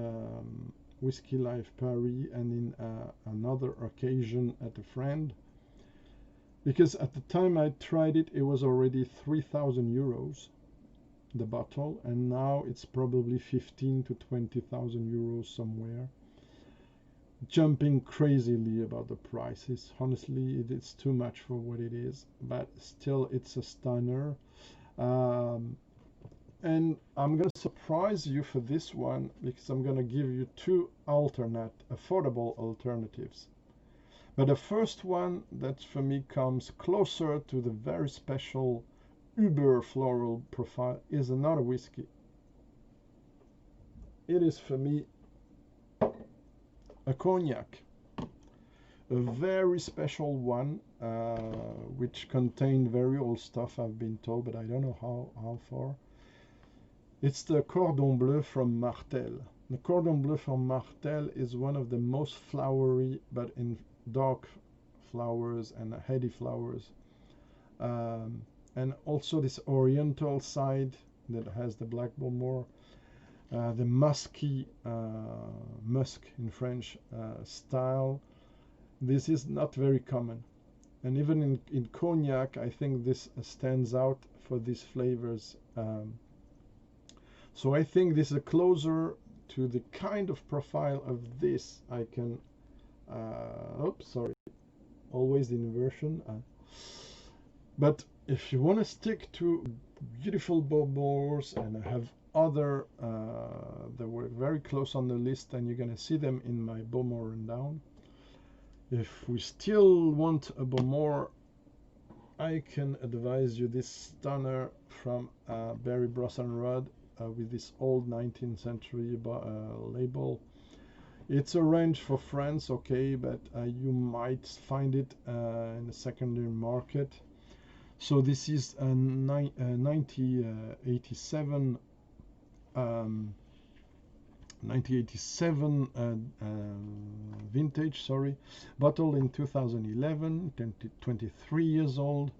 Whiskey Life Paris and in another occasion at a friend, because at the time I tried it, it was already 3,000 euros the bottle, and now it's probably 15 to 20,000 euros somewhere. Jumping crazily about the prices. Honestly, it's too much for what it is, but still, it's a stunner. Um, and I'm gonna surprise you for this one because I'm gonna give you two affordable alternatives. But the first one that for me comes closer to the very special uber floral profile is another whiskey. It is for me a cognac, a very special one, which contained very old stuff, I've been told, but I don't know how far. It's the Cordon Bleu from Martel. The Cordon Bleu from Martel is one of the most flowery, but in dark flowers and heady flowers. Um, and also this oriental side that has the Black Bowmore, the musky, musk in French style. This is not very common. And even in cognac, I think this stands out for these flavors. So I think this is closer to the kind of profile of this I can, oops, sorry, always the inversion. But if you want to stick to beautiful Bowmores, and I have other that were very close on the list, and you're going to see them in my Bowmore rundown. If we still want a Bowmore, I can advise you this stunner from Barry Brossenrod with this old 19th century label. It's a range for France, okay, but you might find it in the secondary market. So this is a 1987 vintage, sorry, bottled in 2011, 23 years old.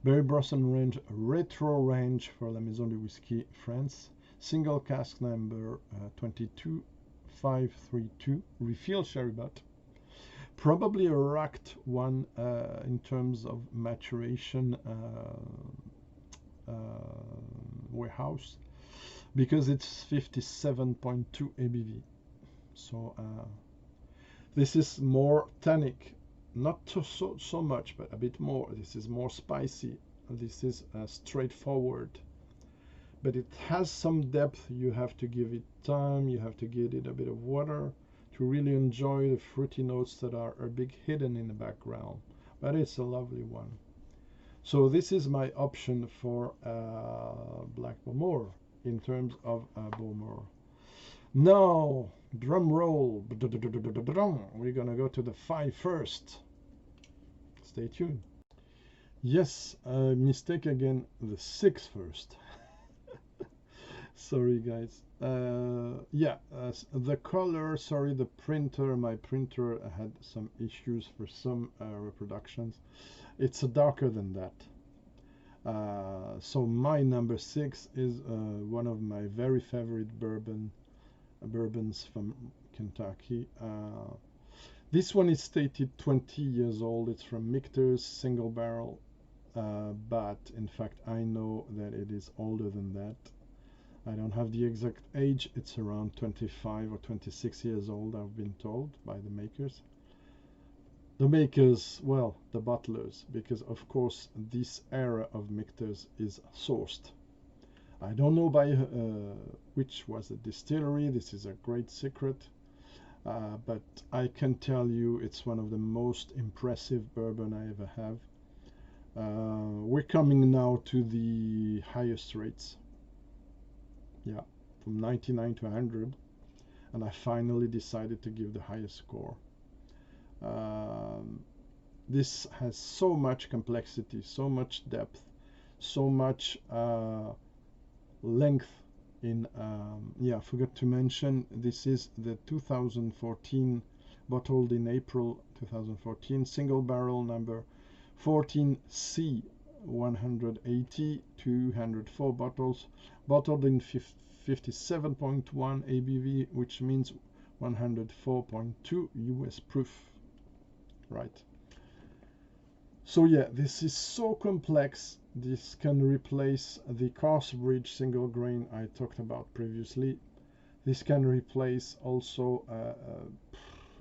Barry Brosnan range, retro range for La Maison du Whisky France. Single cask number 22532, refill sherry butt. Probably a racked one in terms of maturation warehouse, because it's 57.2 ABV. So this is more tannic, not so much, but a bit more. This is more spicy. This is straightforward, but it has some depth. You have to give it time. You have to give it a bit of water to really enjoy the fruity notes that are a bit hidden in the background. But it's a lovely one. So this is my option for Black Bowmore in terms of Bowmore. Now, drum roll. We're gonna go to the 5 first. Stay tuned. Yes, mistake again. The 6 first. Sorry, guys. Yeah, the color. Sorry, the printer. My printer had some issues for some reproductions. It's darker than that. So my number 6 is one of my very favorite bourbons from Kentucky. This one is stated 20 years old. It's from Michter's single barrel, but in fact I know that it is older than that. I don't have the exact age. It's around 25 or 26 years old, I've been told by the makers. The makers, well, the bottlers, because of course this era of Michter's is sourced. I don't know by which was the distillery. This is a great secret, but I can tell you it's one of the most impressive bourbon I ever have. We're coming now to the highest rates. Yeah, from 99 to 100, and I finally decided to give the highest score. This has so much complexity, so much depth, so much length in yeah, I forgot to mention this is the 2014, bottled in April 2014, single barrel number 14C 180, 204 bottles, bottled in 57.1 ABV, which means 104.2 US proof, right? So yeah, this is so complex. This can replace the Carsbridge single grain I talked about previously. This can replace also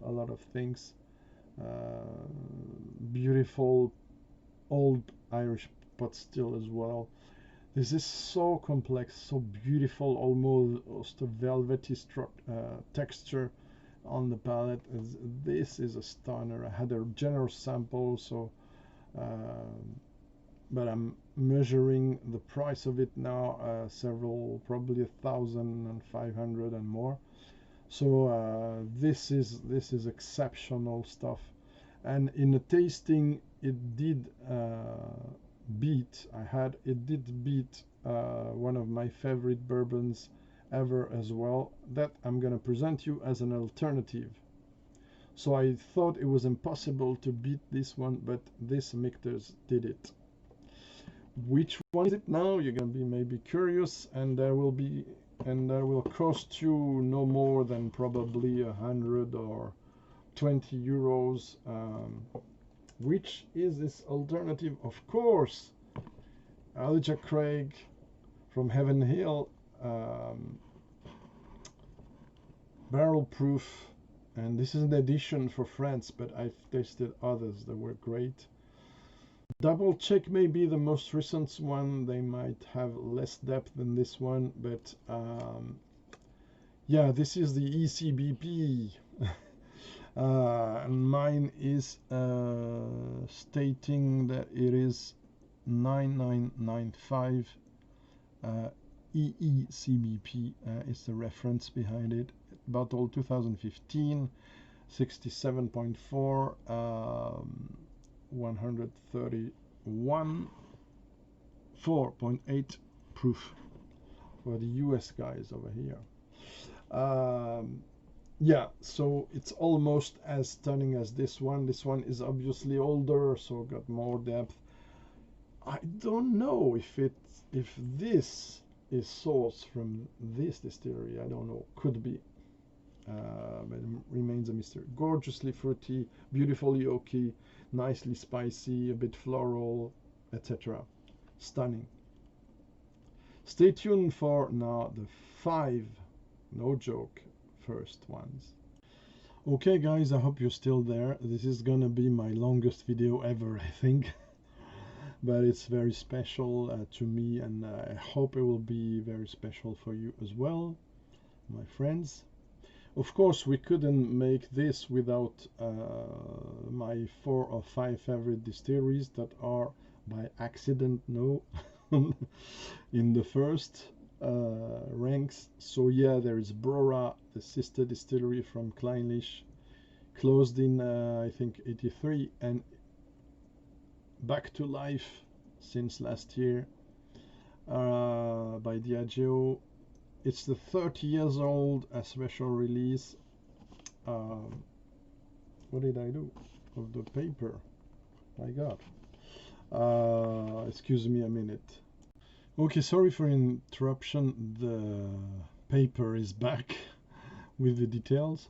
a lot of things. Beautiful old Irish pot still as well. This is so complex, so beautiful, almost a velvety texture on the palate. This is a stunner. I had a generous sample, so but I'm measuring the price of it now, several, probably 1,500 and more. So this is exceptional stuff, and in the tasting, it did beat. It did beat one of my favorite bourbons ever as well. That I'm gonna present you as an alternative. So I thought it was impossible to beat this one, but this Michter's did it. Which one is it now? You're gonna be maybe curious, and that will cost you no more than probably 100 or 20 euros. Which is this alternative? Of course, Elijah Craig from Heaven Hill, barrel proof, and this is an edition for France, but I've tasted others that were great. Double check maybe the most recent one. They might have less depth than this one, but yeah, this is the ECBP. And mine is stating that it is 9995 EECBP is the reference behind it. Bottle 2015, 67.4, 131, 4.8 proof for the US guys over here. Yeah, so it's almost as stunning as this one. This one is obviously older, so got more depth. I don't know if this is sourced from this distillery. I don't know. Could be. But it remains a mystery. Gorgeously fruity, beautifully oaky, nicely spicy, a bit floral, etc. Stunning. Stay tuned for now the 5, no joke, first ones. Okay guys, I hope you're still there. This is gonna be my longest video ever, I think. But it's very special to me, and I hope it will be very special for you as well, my friends. Of course, we couldn't make this without my 4 or 5 favorite distilleries that are by accident in the first ranks. So yeah, there is Brora, the sister distillery from Clynelish, closed in I think 83 and back to life since last year by Diageo. It's the 30 years old, a special release. What did I do of the paper? My God. Excuse me a minute. Okay, sorry for interruption. The paper is back with the details.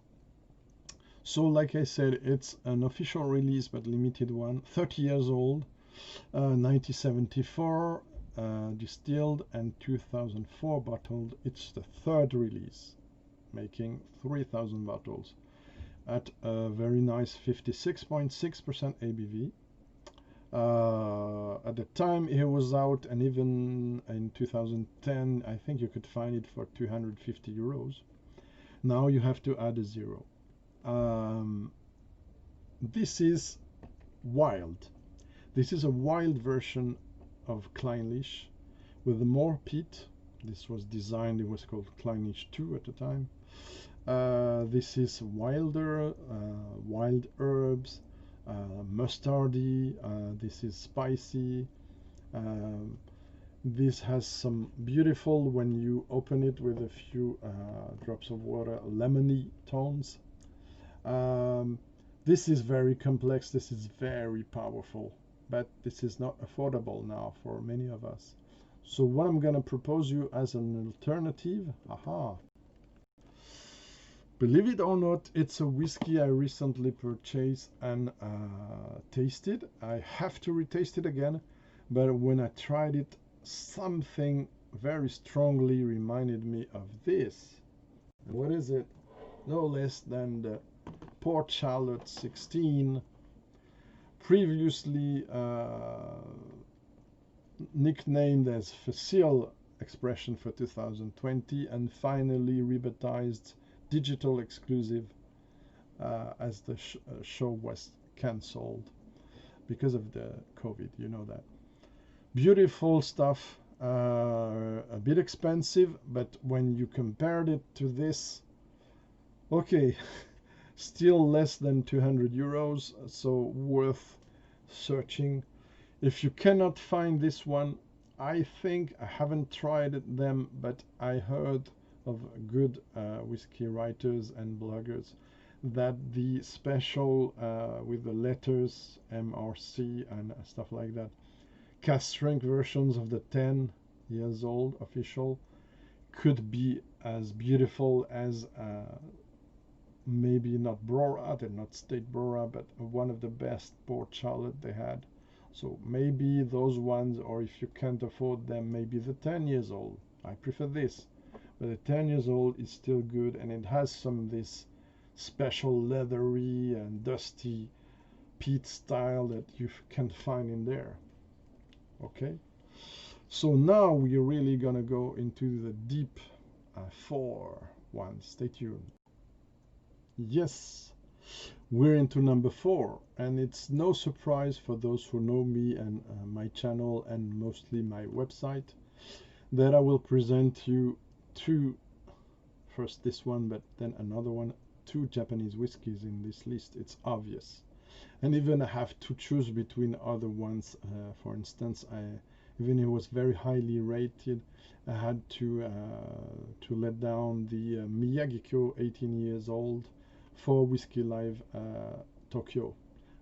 So like I said, it's an official release but limited one. 30 years old, 1974 distilled and 2004 bottled. It's the third release, making 3,000 bottles at a very nice 56.6% ABV. At the time it was out, and even in 2010, I think you could find it for 250 euros. Now you have to add a zero. This is wild. This is a wild version of Clynelish with more peat. This was designed, it was called Clynelish 2 at the time. This is wilder, wild herbs, mustardy. This is spicy. This has some beautiful, when you open it with a few drops of water, lemony tones. This is very complex. This is very powerful. but this is not affordable now for many of us. So what I'm gonna propose you as an alternative, believe it or not, it's a whiskey I recently purchased and tasted. I have to retaste it again, but when I tried it, something very strongly reminded me of this. What is it? No less than the Port Charlotte 16, previously nicknamed as Facile Expression for 2020 and finally rebaptized Digital Exclusive as the show was cancelled because of the COVID, you know that. Beautiful stuff, a bit expensive, but when you compared it to this, okay, still less than 200 euros, so worth searching. If you cannot find this one, I think I haven't tried them, but I heard of good whiskey writers and bloggers that the special with the letters MRC and stuff like that, cask strength versions of the 10 years old official could be as beautiful as maybe not Brora, they're not State Brora, but one of the best Port Charlotte they had. So maybe those ones, or if you can't afford them, maybe the 10 years old. I prefer this, but the 10 years old is still good, and it has some of this special leathery and dusty peat style that you can't find in there. Okay, so now we're really gonna go into the deep 4 ones. Stay tuned. Yes, we're into number 4, and it's no surprise for those who know me and my channel and mostly my website that I will present you two, first this one, but then another one, 2 Japanese whiskies in this list. It's obvious, and even I have to choose between other ones. For instance, even it was very highly rated, I had to let down the Miyagi-Kyo 18 years old for Whiskey Live Tokyo,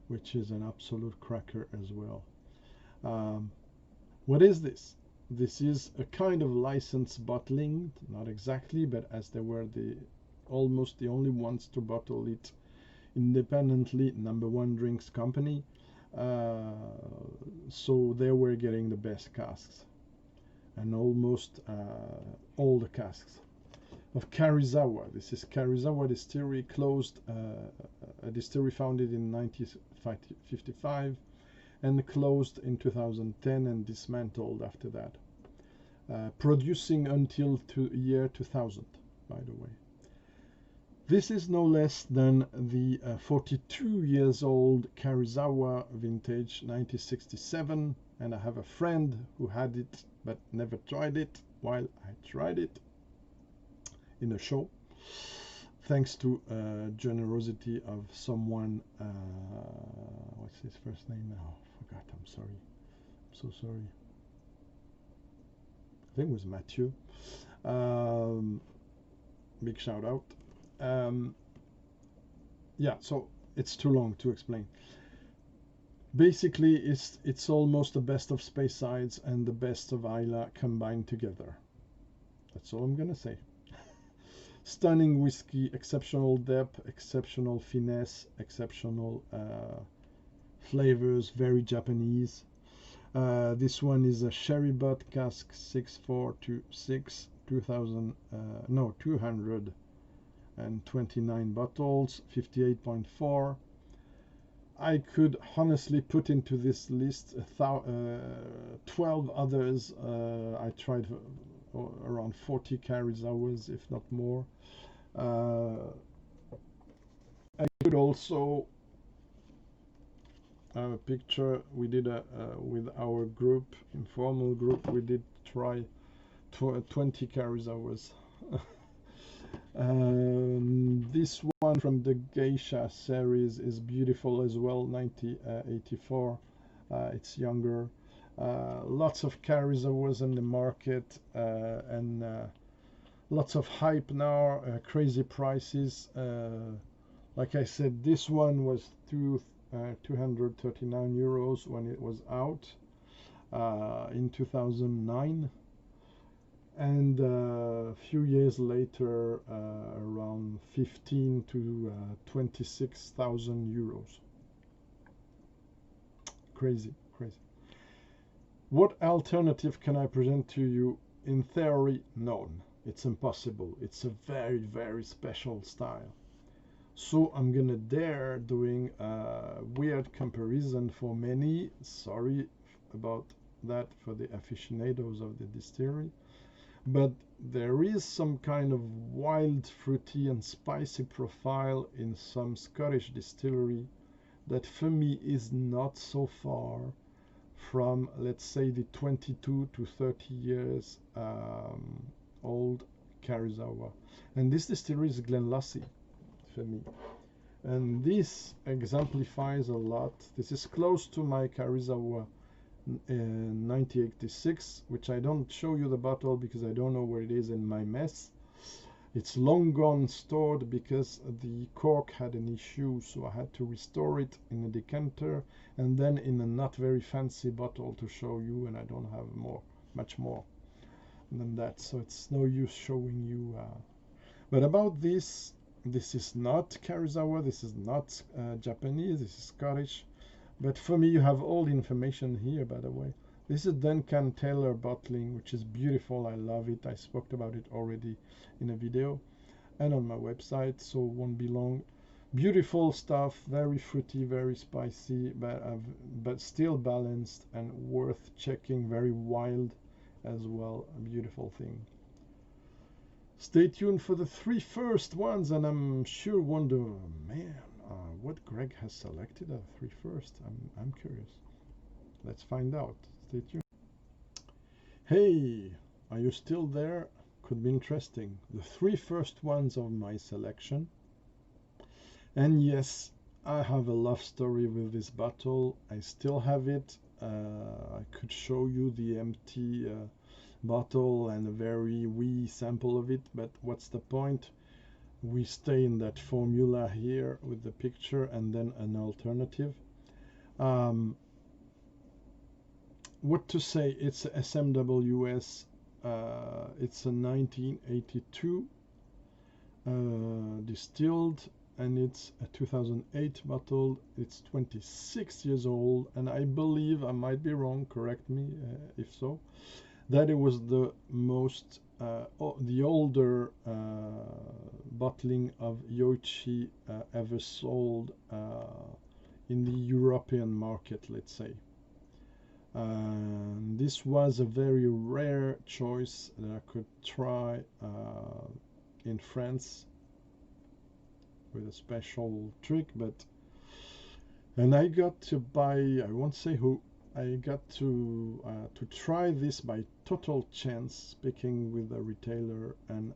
which is an absolute cracker as well. What is this? This is a kind of licensed bottling, not exactly, but as they were almost the only ones to bottle it independently, number 1 drinks company, so they were getting the best casks and almost all the casks of Karizawa. This is Karizawa Distillery, closed, a distillery founded in 1955 and closed in 2010 and dismantled after that, producing until year 2000, by the way. This is no less than the 42 years old Karizawa vintage 1967, and I have a friend who had it but never tried it, while I tried it in a show, thanks to generosity of someone. What's his first name now? Forgot. I'm sorry. I'm so sorry. I think it was Mathieu. Big shout out. Yeah, so it's too long to explain. Basically, it's almost the best of Speyside and the best of Islay combined together. That's all I'm gonna say. Stunning whiskey, exceptional depth, exceptional finesse, exceptional flavors, very Japanese. This one is a sherry butt cask 6426, 229 bottles, 58.4. I could honestly put into this list 12 others. I tried around 40 Karizawas, if not more. I could also have a picture. We did with our group, informal group, we did try 20 Karizawas. This one from the Geisha series is beautiful as well, 1984. It's younger. Lots of Karizawas in the market, and lots of hype now, crazy prices. Like I said, this one was 239 euros when it was out in 2009, and a few years later around 15 to 26,000 euros. Crazy, crazy. What alternative can I present to you? In theory, none. It's impossible. It's a very, very special style. So I'm gonna dare doing a weird comparison for many. Sorry about that for the aficionados of the distillery. But there is some kind of wild, fruity and spicy profile in some Scottish distillery that for me is not so far from, let's say, the 22 to 30 years old Karuizawa. And this distillery is Glenlossie for me. And this exemplifies a lot. This is close to my Karuizawa 1986, which I don't show you the bottle because I don't know where it is in my mess. It's long gone stored because the cork had an issue, so I had to restore it in a decanter and then in a not very fancy bottle to show you, and I don't have much more than that, so it's no use showing you. But about this is not Karuizawa, this is not Japanese, this is Scottish. But for me, you have all the information here, by the way. This is Duncan Taylor bottling, which is beautiful. I love it. I spoke about it already in a video and on my website, so it won't be long. Beautiful stuff, very fruity, very spicy, but still balanced and worth checking. Very wild as well. A beautiful thing. Stay tuned for the 3 first ones, and I'm sure wonder, man, what Greg has selected at 3 first. I'm curious. Let's find out. Stay tuned. Hey, are you still there? Could be interesting. The 3 first ones of my selection. And yes, I have a love story with this bottle. I still have it. I could show you the empty bottle and a very wee sample of it, but what's the point? We stay in that formula here with the picture and then an alternative. What to say? It's a SMWS. It's a 1982 distilled, and it's a 2008 bottle. It's 26 years old, and I believe, I might be wrong, correct me if so, that it was the most the older bottling of Yoichi ever sold in the European market, let's say. This was a very rare choice that I could try in France with a special trick, and I got to buy, I won't say who, I got to try this by total chance, speaking with a retailer, and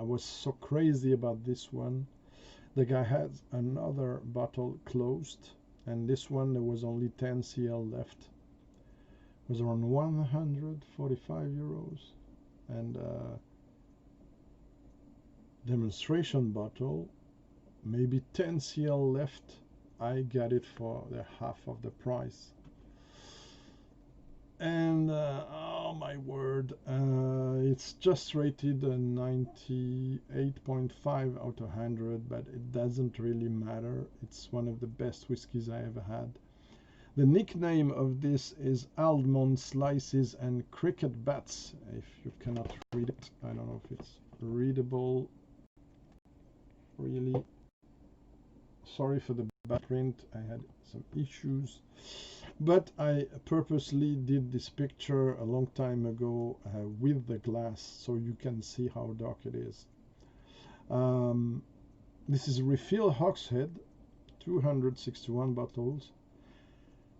I was so crazy about this one. The guy had another bottle closed, and this one there was only 10 cl left. It was around 145 euros, and demonstration bottle, maybe 10 cl left. I got it for the half of the price. And oh my word, it's just rated a 98.5 out of 100, but it doesn't really matter. It's one of the best whiskeys I ever had. The nickname of this is Almond Slices and Cricket Bats. If you cannot read it, I don't know if it's readable. Really sorry for the bad print, I had some issues. But I purposely did this picture a long time ago with the glass, so you can see how dark it is. This is refill hogshead, 261 bottles.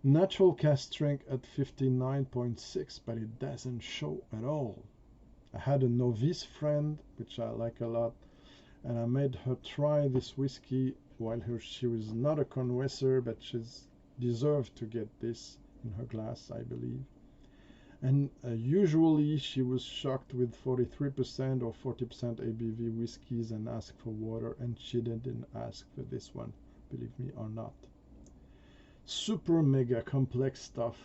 Natural cask strength at 59.6, but it doesn't show at all. I had a novice friend, which I like a lot, and I made her try this whiskey while she was not a connoisseur, but she's deserved to get this in her glass, I believe. And usually she was shocked with 43% or 40% ABV whiskeys and asked for water, and she didn't ask for this one, believe me or not. super mega complex stuff,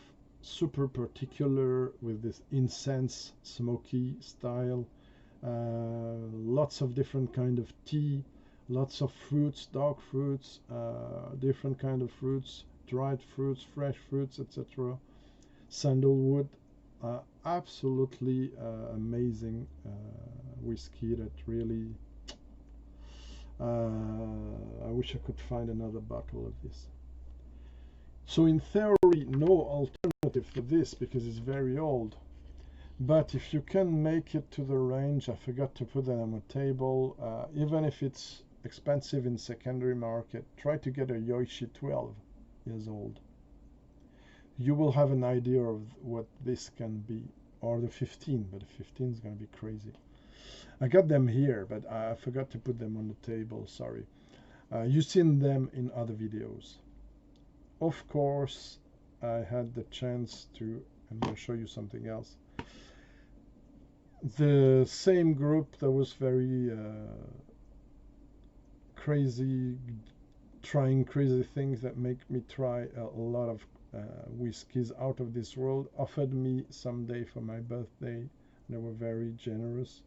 super particular with this incense smoky style. Lots of different kind of tea, lots of fruits, dark fruits, different kind of fruits, dried fruits, fresh fruits, etc. Sandalwood, absolutely amazing whiskey that really I wish I could find another bottle of this. So in theory, no alternative for this because it's very old. But if you can make it to the range, I forgot to put that on the table, even if it's expensive in secondary market, try to get a Yoichi 12 years old. You will have an idea of what this can be, or the 15, but the 15 is going to be crazy. I got them here, but I forgot to put them on the table, sorry. You've seen them in other videos. Of course, I had the chance to, I'm going to show you something else. The same group that was very crazy, trying crazy things that make me try a lot of whiskies out of this world, offered me someday for my birthday. They were very generous.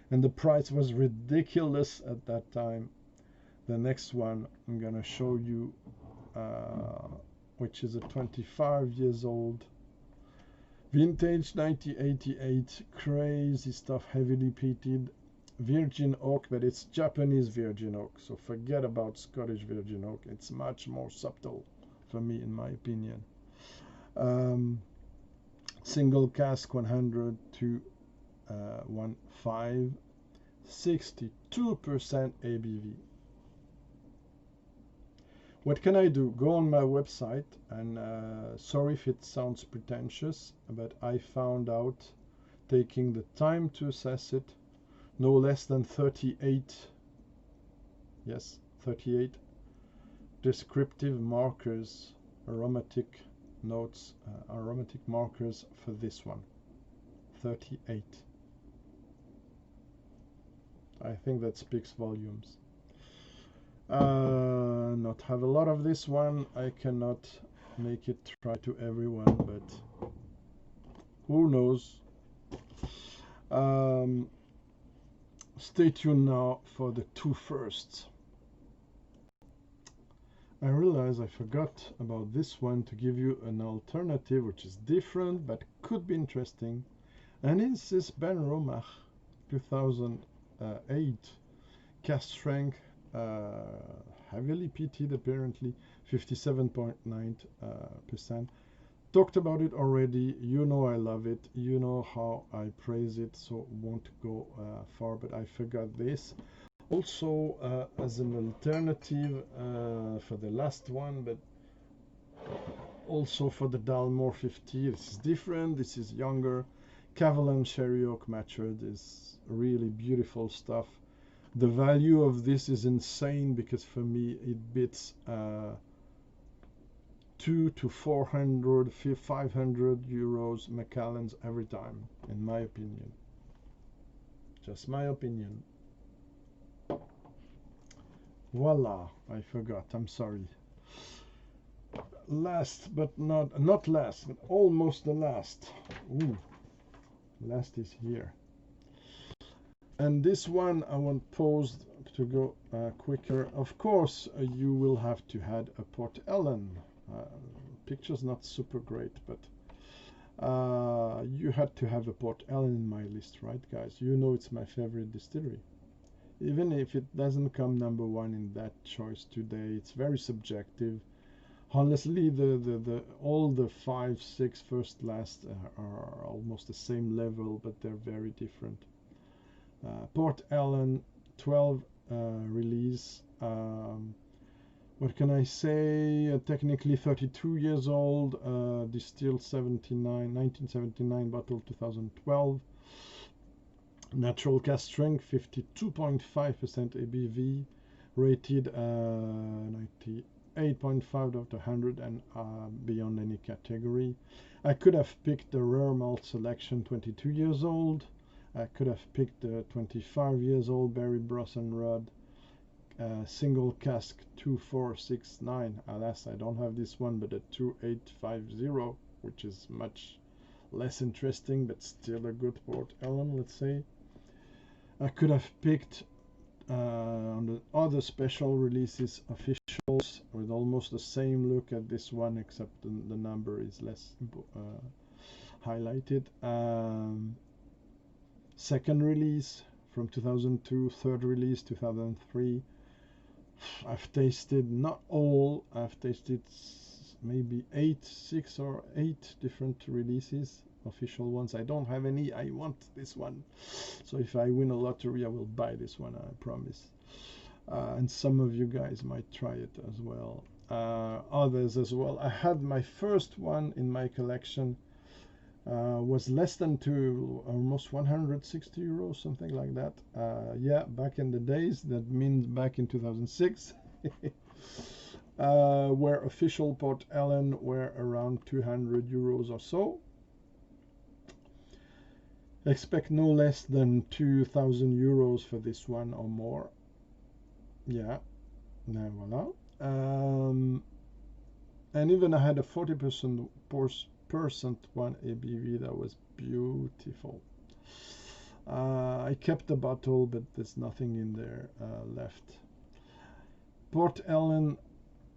And the price was ridiculous at that time. The next one I'm going to show you, which is a 25 years old vintage 1988, crazy stuff, heavily peated virgin oak, but it's Japanese virgin oak, so forget about Scottish virgin oak. It's much more subtle for me, in my opinion. Single cask 100 to 1.5, 62% ABV. What can I do? Go on my website, and sorry if it sounds pretentious, but I found out, taking the time to assess it, no less than 38, yes, 38 descriptive markers, aromatic notes, aromatic markers for this one. 38. I think that speaks volumes. Not have a lot of this one. I cannot make it try to everyone, but who knows. Stay tuned now for the two firsts. I realize I forgot about this one to give you an alternative which is different but could be interesting, and it's this Ben Romach 2008 cask strength, heavily peated, apparently 57.9%. Talked about it already. You know I love it. You know how I praise it, so won't go far, but I forgot this. Also, as an alternative for the last one, but also for the Dalmore 50, this is different. This is younger. Cavalan Sherry Oak Matured is really beautiful stuff. The value of this is insane because for me it beats 200 to 400, 500 euros Macallan's every time, in my opinion. Just my opinion. Voila, I forgot, I'm sorry. Last but not last, but almost the last. Ooh, last is here. And this one I want paused to go quicker. Of course, you will have to add a Port Ellen. Picture's not super great, but you had to have a Port Ellen in my list, right, guys? You know it's my favorite distillery. Even if it doesn't come number one in that choice today, it's very subjective. Honestly, the all the 5, 6 first, last are almost the same level, but they're very different. Port Ellen 12 release. What can I say? Technically 32 years old, distilled 1979, bottle 2012. Natural cask strength 52.5% ABV, rated 98.5 out of 100 and beyond any category. I could have picked the rare malt selection 22 years old. I could have picked the 25 years old Barry Brosson Rod single cask 2469. Alas, I don't have this one, but a 2850, which is much less interesting, but still a good Port Ellen, let's say. I could have picked on the other special releases officials with almost the same look at this one, except the number is less highlighted. Second release from 2002, third release 2003. I've tasted not all, I've tasted maybe 6 or 8 different releases, official ones. I don't have any. I want this one, so if I win a lottery I will buy this one, I promise. And some of you guys might try it as well, others as well. I had my first one in my collection, was less than almost 160 euros, something like that. Yeah, back in the days, that means back in 2006. Where official Port Ellen were around 200 euros or so. Expect no less than 2,000 euros for this one or more. Yeah, now voila. And even I had a 40% one ABV that was beautiful. I kept the bottle, but there's nothing in there left. Port Ellen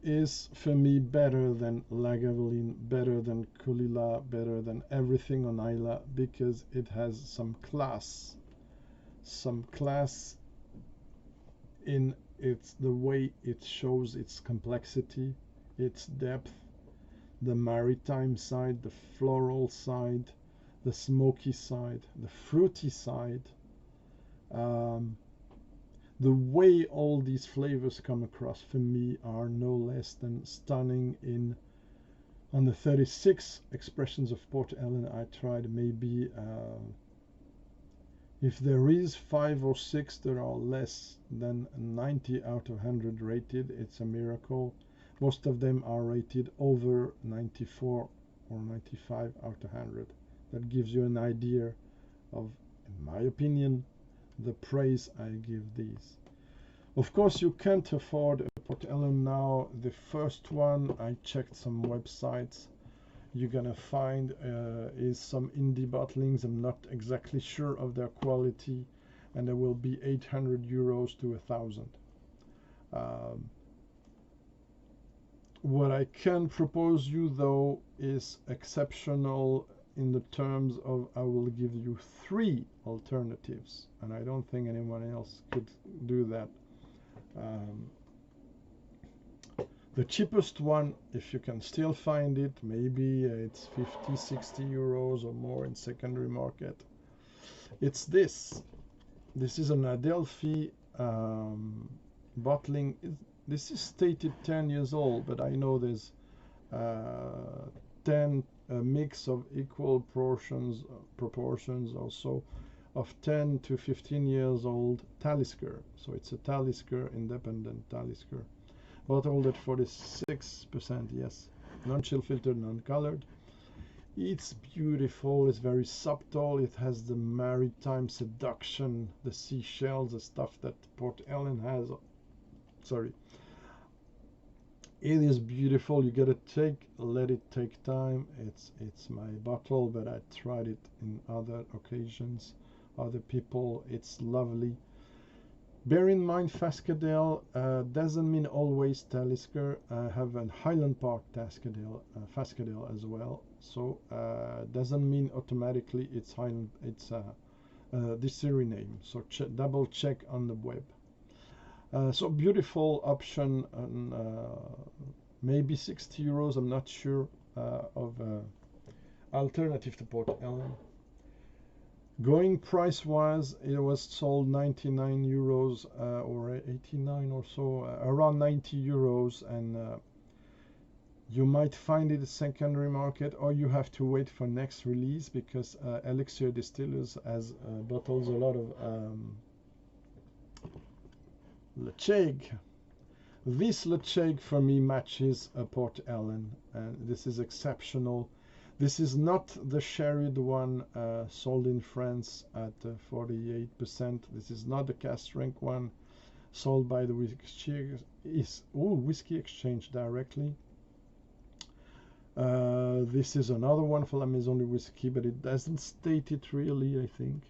is for me better than Lagavulin, better than Kulila, better than everything on Islay, because it has some class in the way it shows its complexity, its depth, the maritime side, the floral side, the smoky side, the fruity side. The way all these flavors come across for me are no less than stunning. On the 36 expressions of Port Ellen I tried, maybe if there is 5 or 6 that are less than 90 out of 100 rated, it's a miracle. Most of them are rated over 94 or 95 out of 100. That gives you an idea of, in my opinion, the praise I give these. Of course, you can't afford a Port Ellen now. The first one, I checked some websites, you're gonna find is some indie bottlings. I'm not exactly sure of their quality, and there will be 800 euros to 1,000. What I can propose you though is exceptional in the terms of I will give you 3 alternatives, and I don't think anyone else could do that. The cheapest one, if you can still find it, maybe it's 50-60 euros or more in secondary market. It's this is an Adelphi bottling. This is stated 10 years old, but I know there's 10 a mix of equal proportions also of 10 to 15 years old Talisker. So it's a Talisker, independent Talisker, bottled at 46%, yes, non-chill filtered, non-colored. It's beautiful, it's very subtle, it has the maritime seduction, the seashells, the stuff that Port Ellen has. Sorry. It is beautiful. You gotta let it take time. It's my bottle, but I tried it in other occasions, other people. It's lovely. Bear in mind, Fascadel doesn't mean always Talisker. I have a Highland Park Fascadel as well, so doesn't mean automatically it's Highland. It's distillery name. So double check on the web. So beautiful option, maybe 60 euros. I'm not sure of alternative to Port Ellen. Going price-wise, it was sold 99 euros or 89 or so, around 90 euros, and you might find it at secondary market, or you have to wait for next release, because Elixir Distillers has bottles a lot of Lecheig. This Lecheig for me matches a Port Ellen, and this is exceptional. This is not the sherried one sold in France at 48%. This is not the cask strength one. sold by the Whiskey Exchange directly. This is another one for La Maison du Whisky, but it doesn't state it really, I think.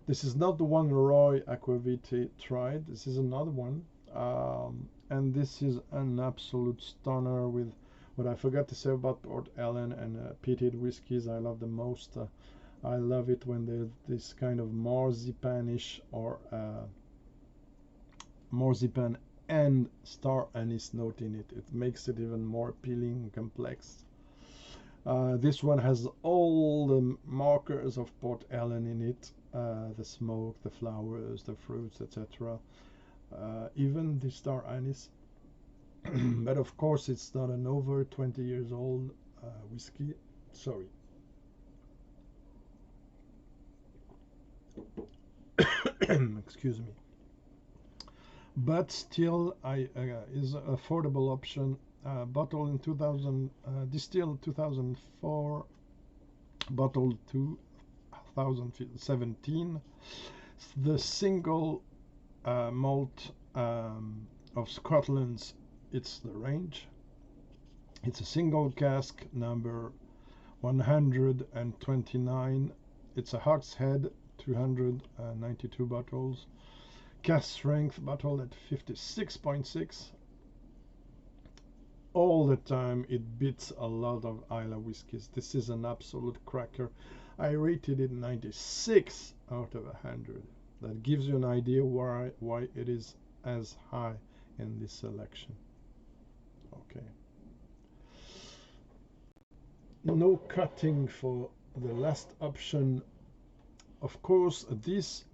This is not the one Roy Aquavite tried. This is another one. And this is an absolute stunner with what I forgot to say about Port Ellen and peated whiskies. I love the most. I love it when there's this kind of marzipanish or marzipan and star anise note in it. It makes it even more appealing and complex. This one has all the markers of Port Ellen in it. The smoke, the flowers, the fruits, etc. Even the star anise. But of course it's not an over 20 years old whiskey. Sorry. Excuse me. But still is an affordable option. Bottled in 2000, distilled 2004, bottled 2017. The single malt of Scotland's, it's the range. It's a single cask, number 129. It's a hogshead, 292 bottles. Cask strength, bottled at 56.6. All the time it beats a lot of Islay whiskies. This is an absolute cracker. I rated it 96 out of 100. That gives you an idea why it is as high in this selection. Okay. No cutting for the last option. Of course, this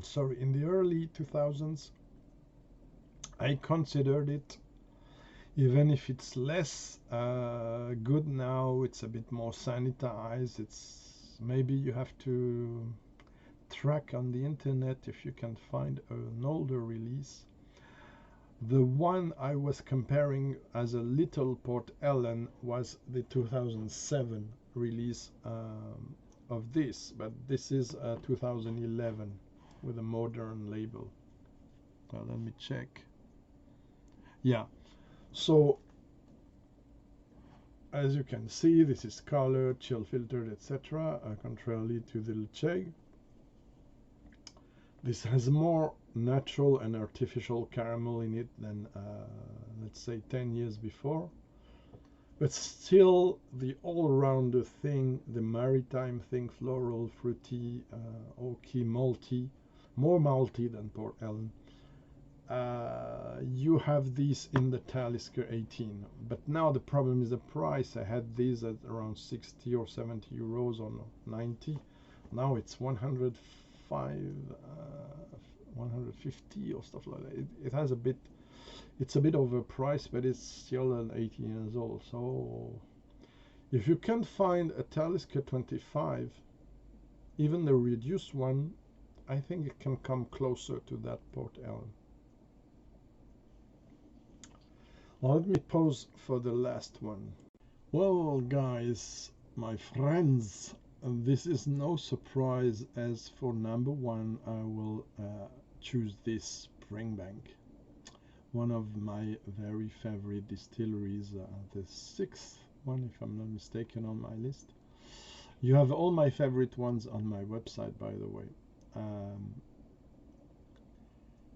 sorry, in the early 2000s I considered it, even if it's less good now, it's a bit more sanitized. It's maybe you have to track on the internet if you can find an older release. The one I was comparing as a little Port Ellen was the 2007 release of this, but this is 2011 with a modern label. Well, let me check. Yeah, so as you can see, this is colored, chill filtered, etc. Contrarily to the Lecheg. This has more natural and artificial caramel in it than, let's say, 10 years before. But still, the all-rounder thing, the maritime thing, floral, fruity, oaky, malty, more malty than Port Ellen. You have these in the Talisker 18. But now the problem is the price. I had these at around 60 or 70 euros or 90. Now it's 150 or stuff like that. It has a bit, it's a bit overpriced, but it's still an 18 years old. So if you can find a Talisker 25, even the reduced one, I think it can come closer to that Port Ellen. Now let me pause for the last one. Well, guys, my friends, this is no surprise, as for number one I will choose this Springbank, one of my very favorite distilleries, the sixth one if I'm not mistaken on my list. You have all my favorite ones on my website, by the way.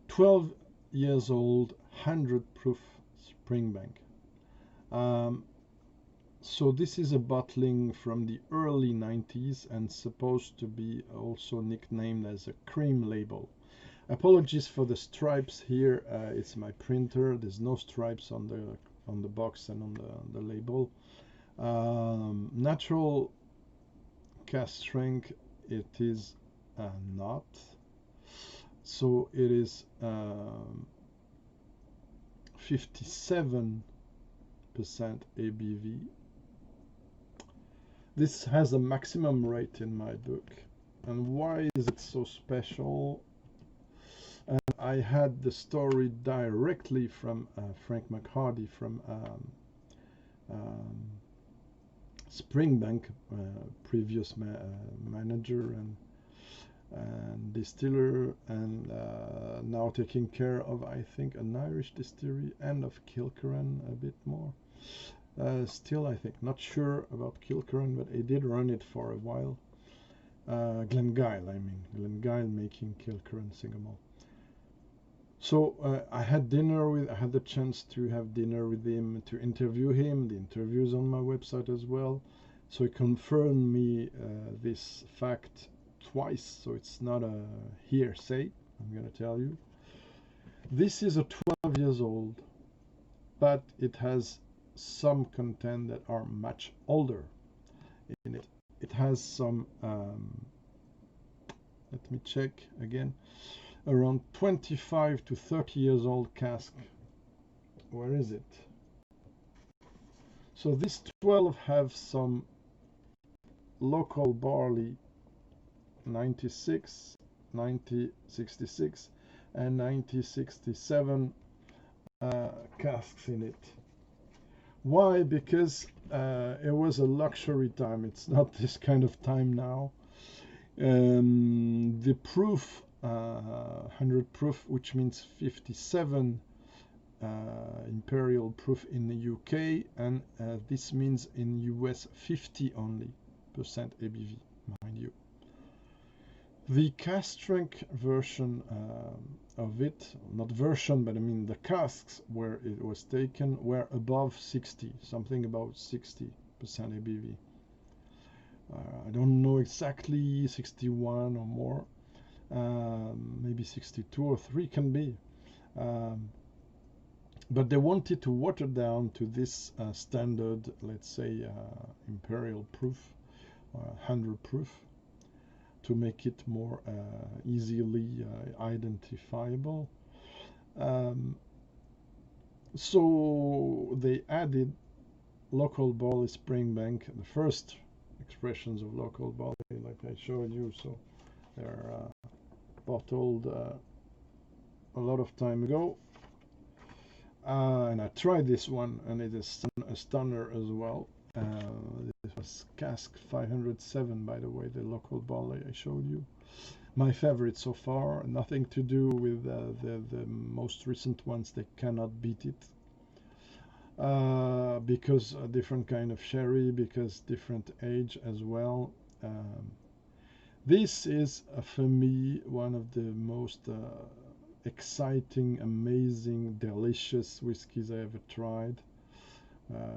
12 years old, 100 proof Springbank. So this is a bottling from the early 90s and supposed to be also nicknamed as a cream label. Apologies for the stripes here. It's my printer. There's no stripes on the box and on the label. Natural cask strength, it is not. So it is 57% ABV. This has a maximum rate in my book. And why is it so special? And I had the story directly from Frank McHardy from Springbank, previous manager, and and distiller, and now taking care of, I think, an Irish distillery and of Kilkerran a bit more. Still, I think, not sure about Kilkerran, but I did run it for a while. Glengyle, I mean, Glengyle making Kilkerran single malt. So I had the chance to have dinner with him, to interview him. The interview's on my website as well. So he confirmed me this fact twice, so it's not a hearsay, I'm going to tell you. This is a 12 years old, but it has some content that are much older in it. It has some, let me check again, around 25 to 30 years old cask. Where is it? So these 12 have some local barley 96, 1966 and 1967 casks in it. Why? Because it was a luxury time. It's not this kind of time now. The proof, 100 proof, which means 57 imperial proof in the UK, and this means in US 50 only percent ABV, mind you. The cask strength version of it, not version, but I mean the casks where it was taken were above 60, something about 60% ABV. I don't know exactly, 61 or more, maybe 62 or 3 can be. But they wanted to water down to this standard, let's say, imperial proof, 100 proof, to make it more easily identifiable. So they added local barley Springbank, the first expressions of local barley, like I showed you. So they're bottled a lot of time ago. And I tried this one, and it is a stunner as well. This was cask 507, by the way, the local barley I showed you. My favorite so far. Nothing to do with the most recent ones. They cannot beat it. Because a different kind of sherry, because different age as well. This is, for me, one of the most exciting, amazing, delicious whiskeys I ever tried.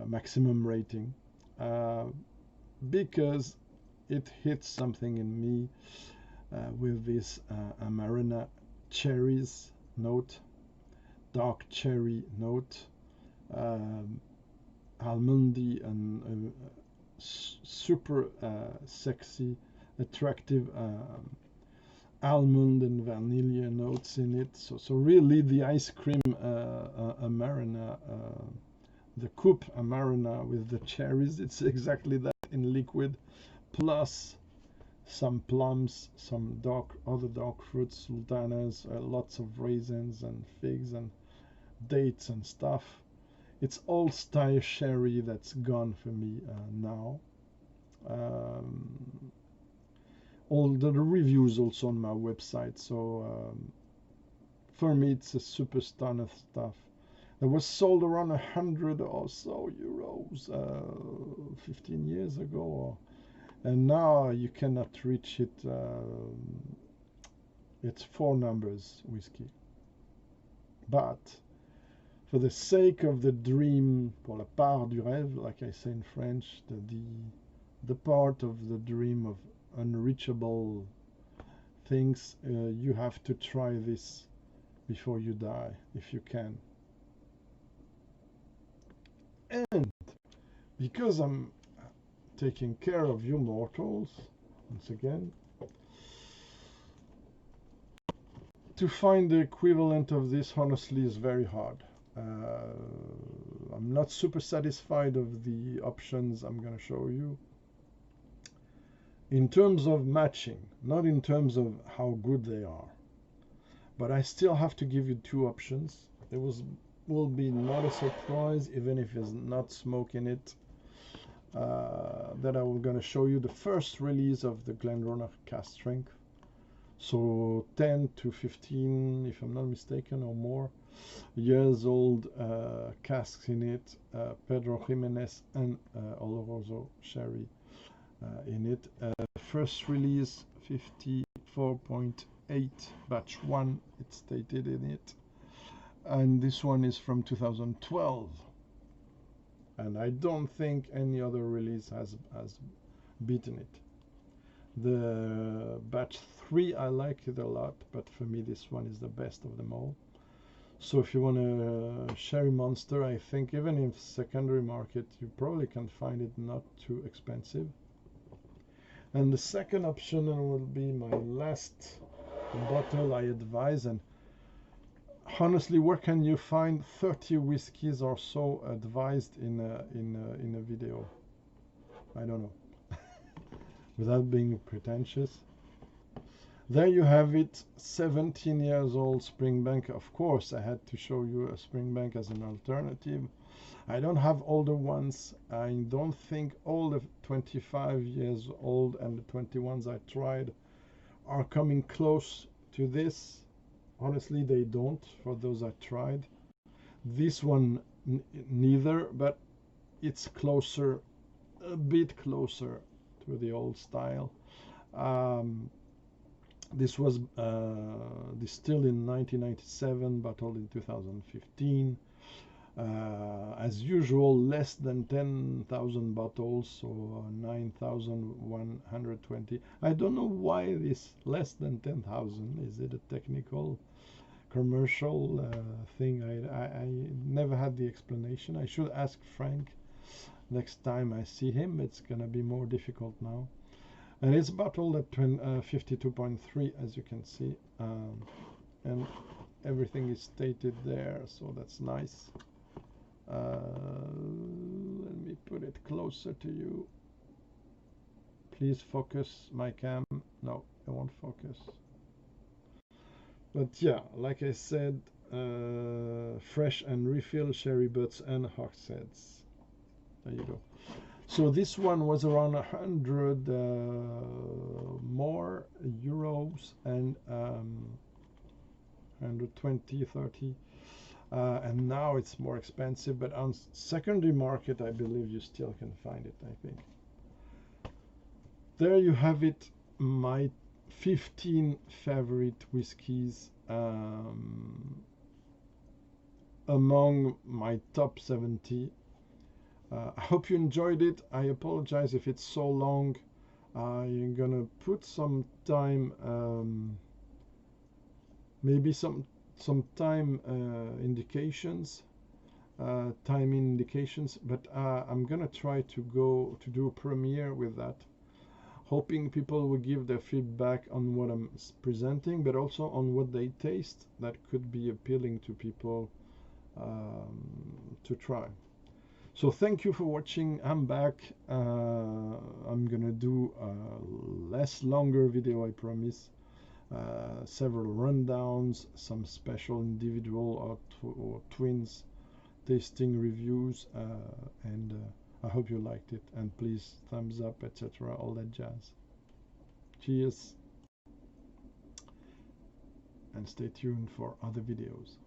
Maximum rating. Because it hits something in me with this Amarena cherries note, dark cherry note, almondy and super sexy, attractive almond and vanilla notes in it. So really the ice cream Amarena, the coupe Amarena with the cherries, it's exactly that in liquid, plus some plums, some other dark fruits, sultanas, lots of raisins and figs and dates and stuff. It's old style sherry that's gone for me now. All the reviews also on my website. So for me, it's a super stunner stuff. It was sold around 100 or so euros 15 years ago, and now you cannot reach it. It's 4 numbers whiskey. But for the sake of the dream, pour la part du rêve, like I say in French, the part of the dream of unreachable things, you have to try this before you die, if you can. And because I'm taking care of you mortals, once again, to find the equivalent of this honestly is very hard. I'm not super satisfied of the options I'm going to show you. In terms of matching, not in terms of how good they are. But I still have to give you 2 options. It will be not a surprise, even if there's not smoke in it, that I'm going to show you the first release of the Glendronach cask strength. So 10 to 15, if I'm not mistaken, or more years old casks in it, Pedro Jimenez and Oloroso sherry in it. First release 54.8 batch 1, it's stated in it. And this one is from 2012. And I don't think any other release has beaten it. The batch 3, I like it a lot, but for me this one is the best of them all. So if you want a sherry monster, I think even in secondary market you probably can find it not too expensive. And the second option will be my last bottle I advise. And honestly, where can you find 30 whiskies or so advised in a video? I don't know. Without being pretentious. There you have it, 17 years old Springbank. Of course, I had to show you a Springbank as an alternative. I don't have older ones. I don't think all the 25 years old and the 21s I tried are coming close to this. Honestly, they don't, for those I tried. This one neither, but it's closer, a bit closer to the old style. This was distilled in 1997, bottled in 2015. As usual, less than 10,000 bottles, so 9,120. I don't know why this less than 10,000. Is it a technical, commercial thing? I never had the explanation. I should ask Frank next time I see him. It's gonna be more difficult now. And it's bottled at 52.3, as you can see, and everything is stated there, so that's nice. Let me put it closer to you. Please focus my cam. No, it won't focus. But yeah, like I said, fresh and refill sherry butts and hogsheads. There you go. So this one was around 100 more euros and 120, 30. And now it's more expensive, but on secondary market, I believe you still can find it, I think. There you have it, my 15 favorite whiskies among my top 70. I hope you enjoyed it. I apologize if it's so long. I'm gonna put some time, maybe some time indications, timing indications, but I'm gonna try to go to do a premiere with that, hoping people will give their feedback on what I'm presenting, but also on what they taste that could be appealing to people to try. So thank you for watching. I'm back. I'm gonna do a less longer video, I promise. Several rundowns, some special individual or twins tasting reviews, and I hope you liked it, and please thumbs up, etc., all that jazz. Cheers, and stay tuned for other videos.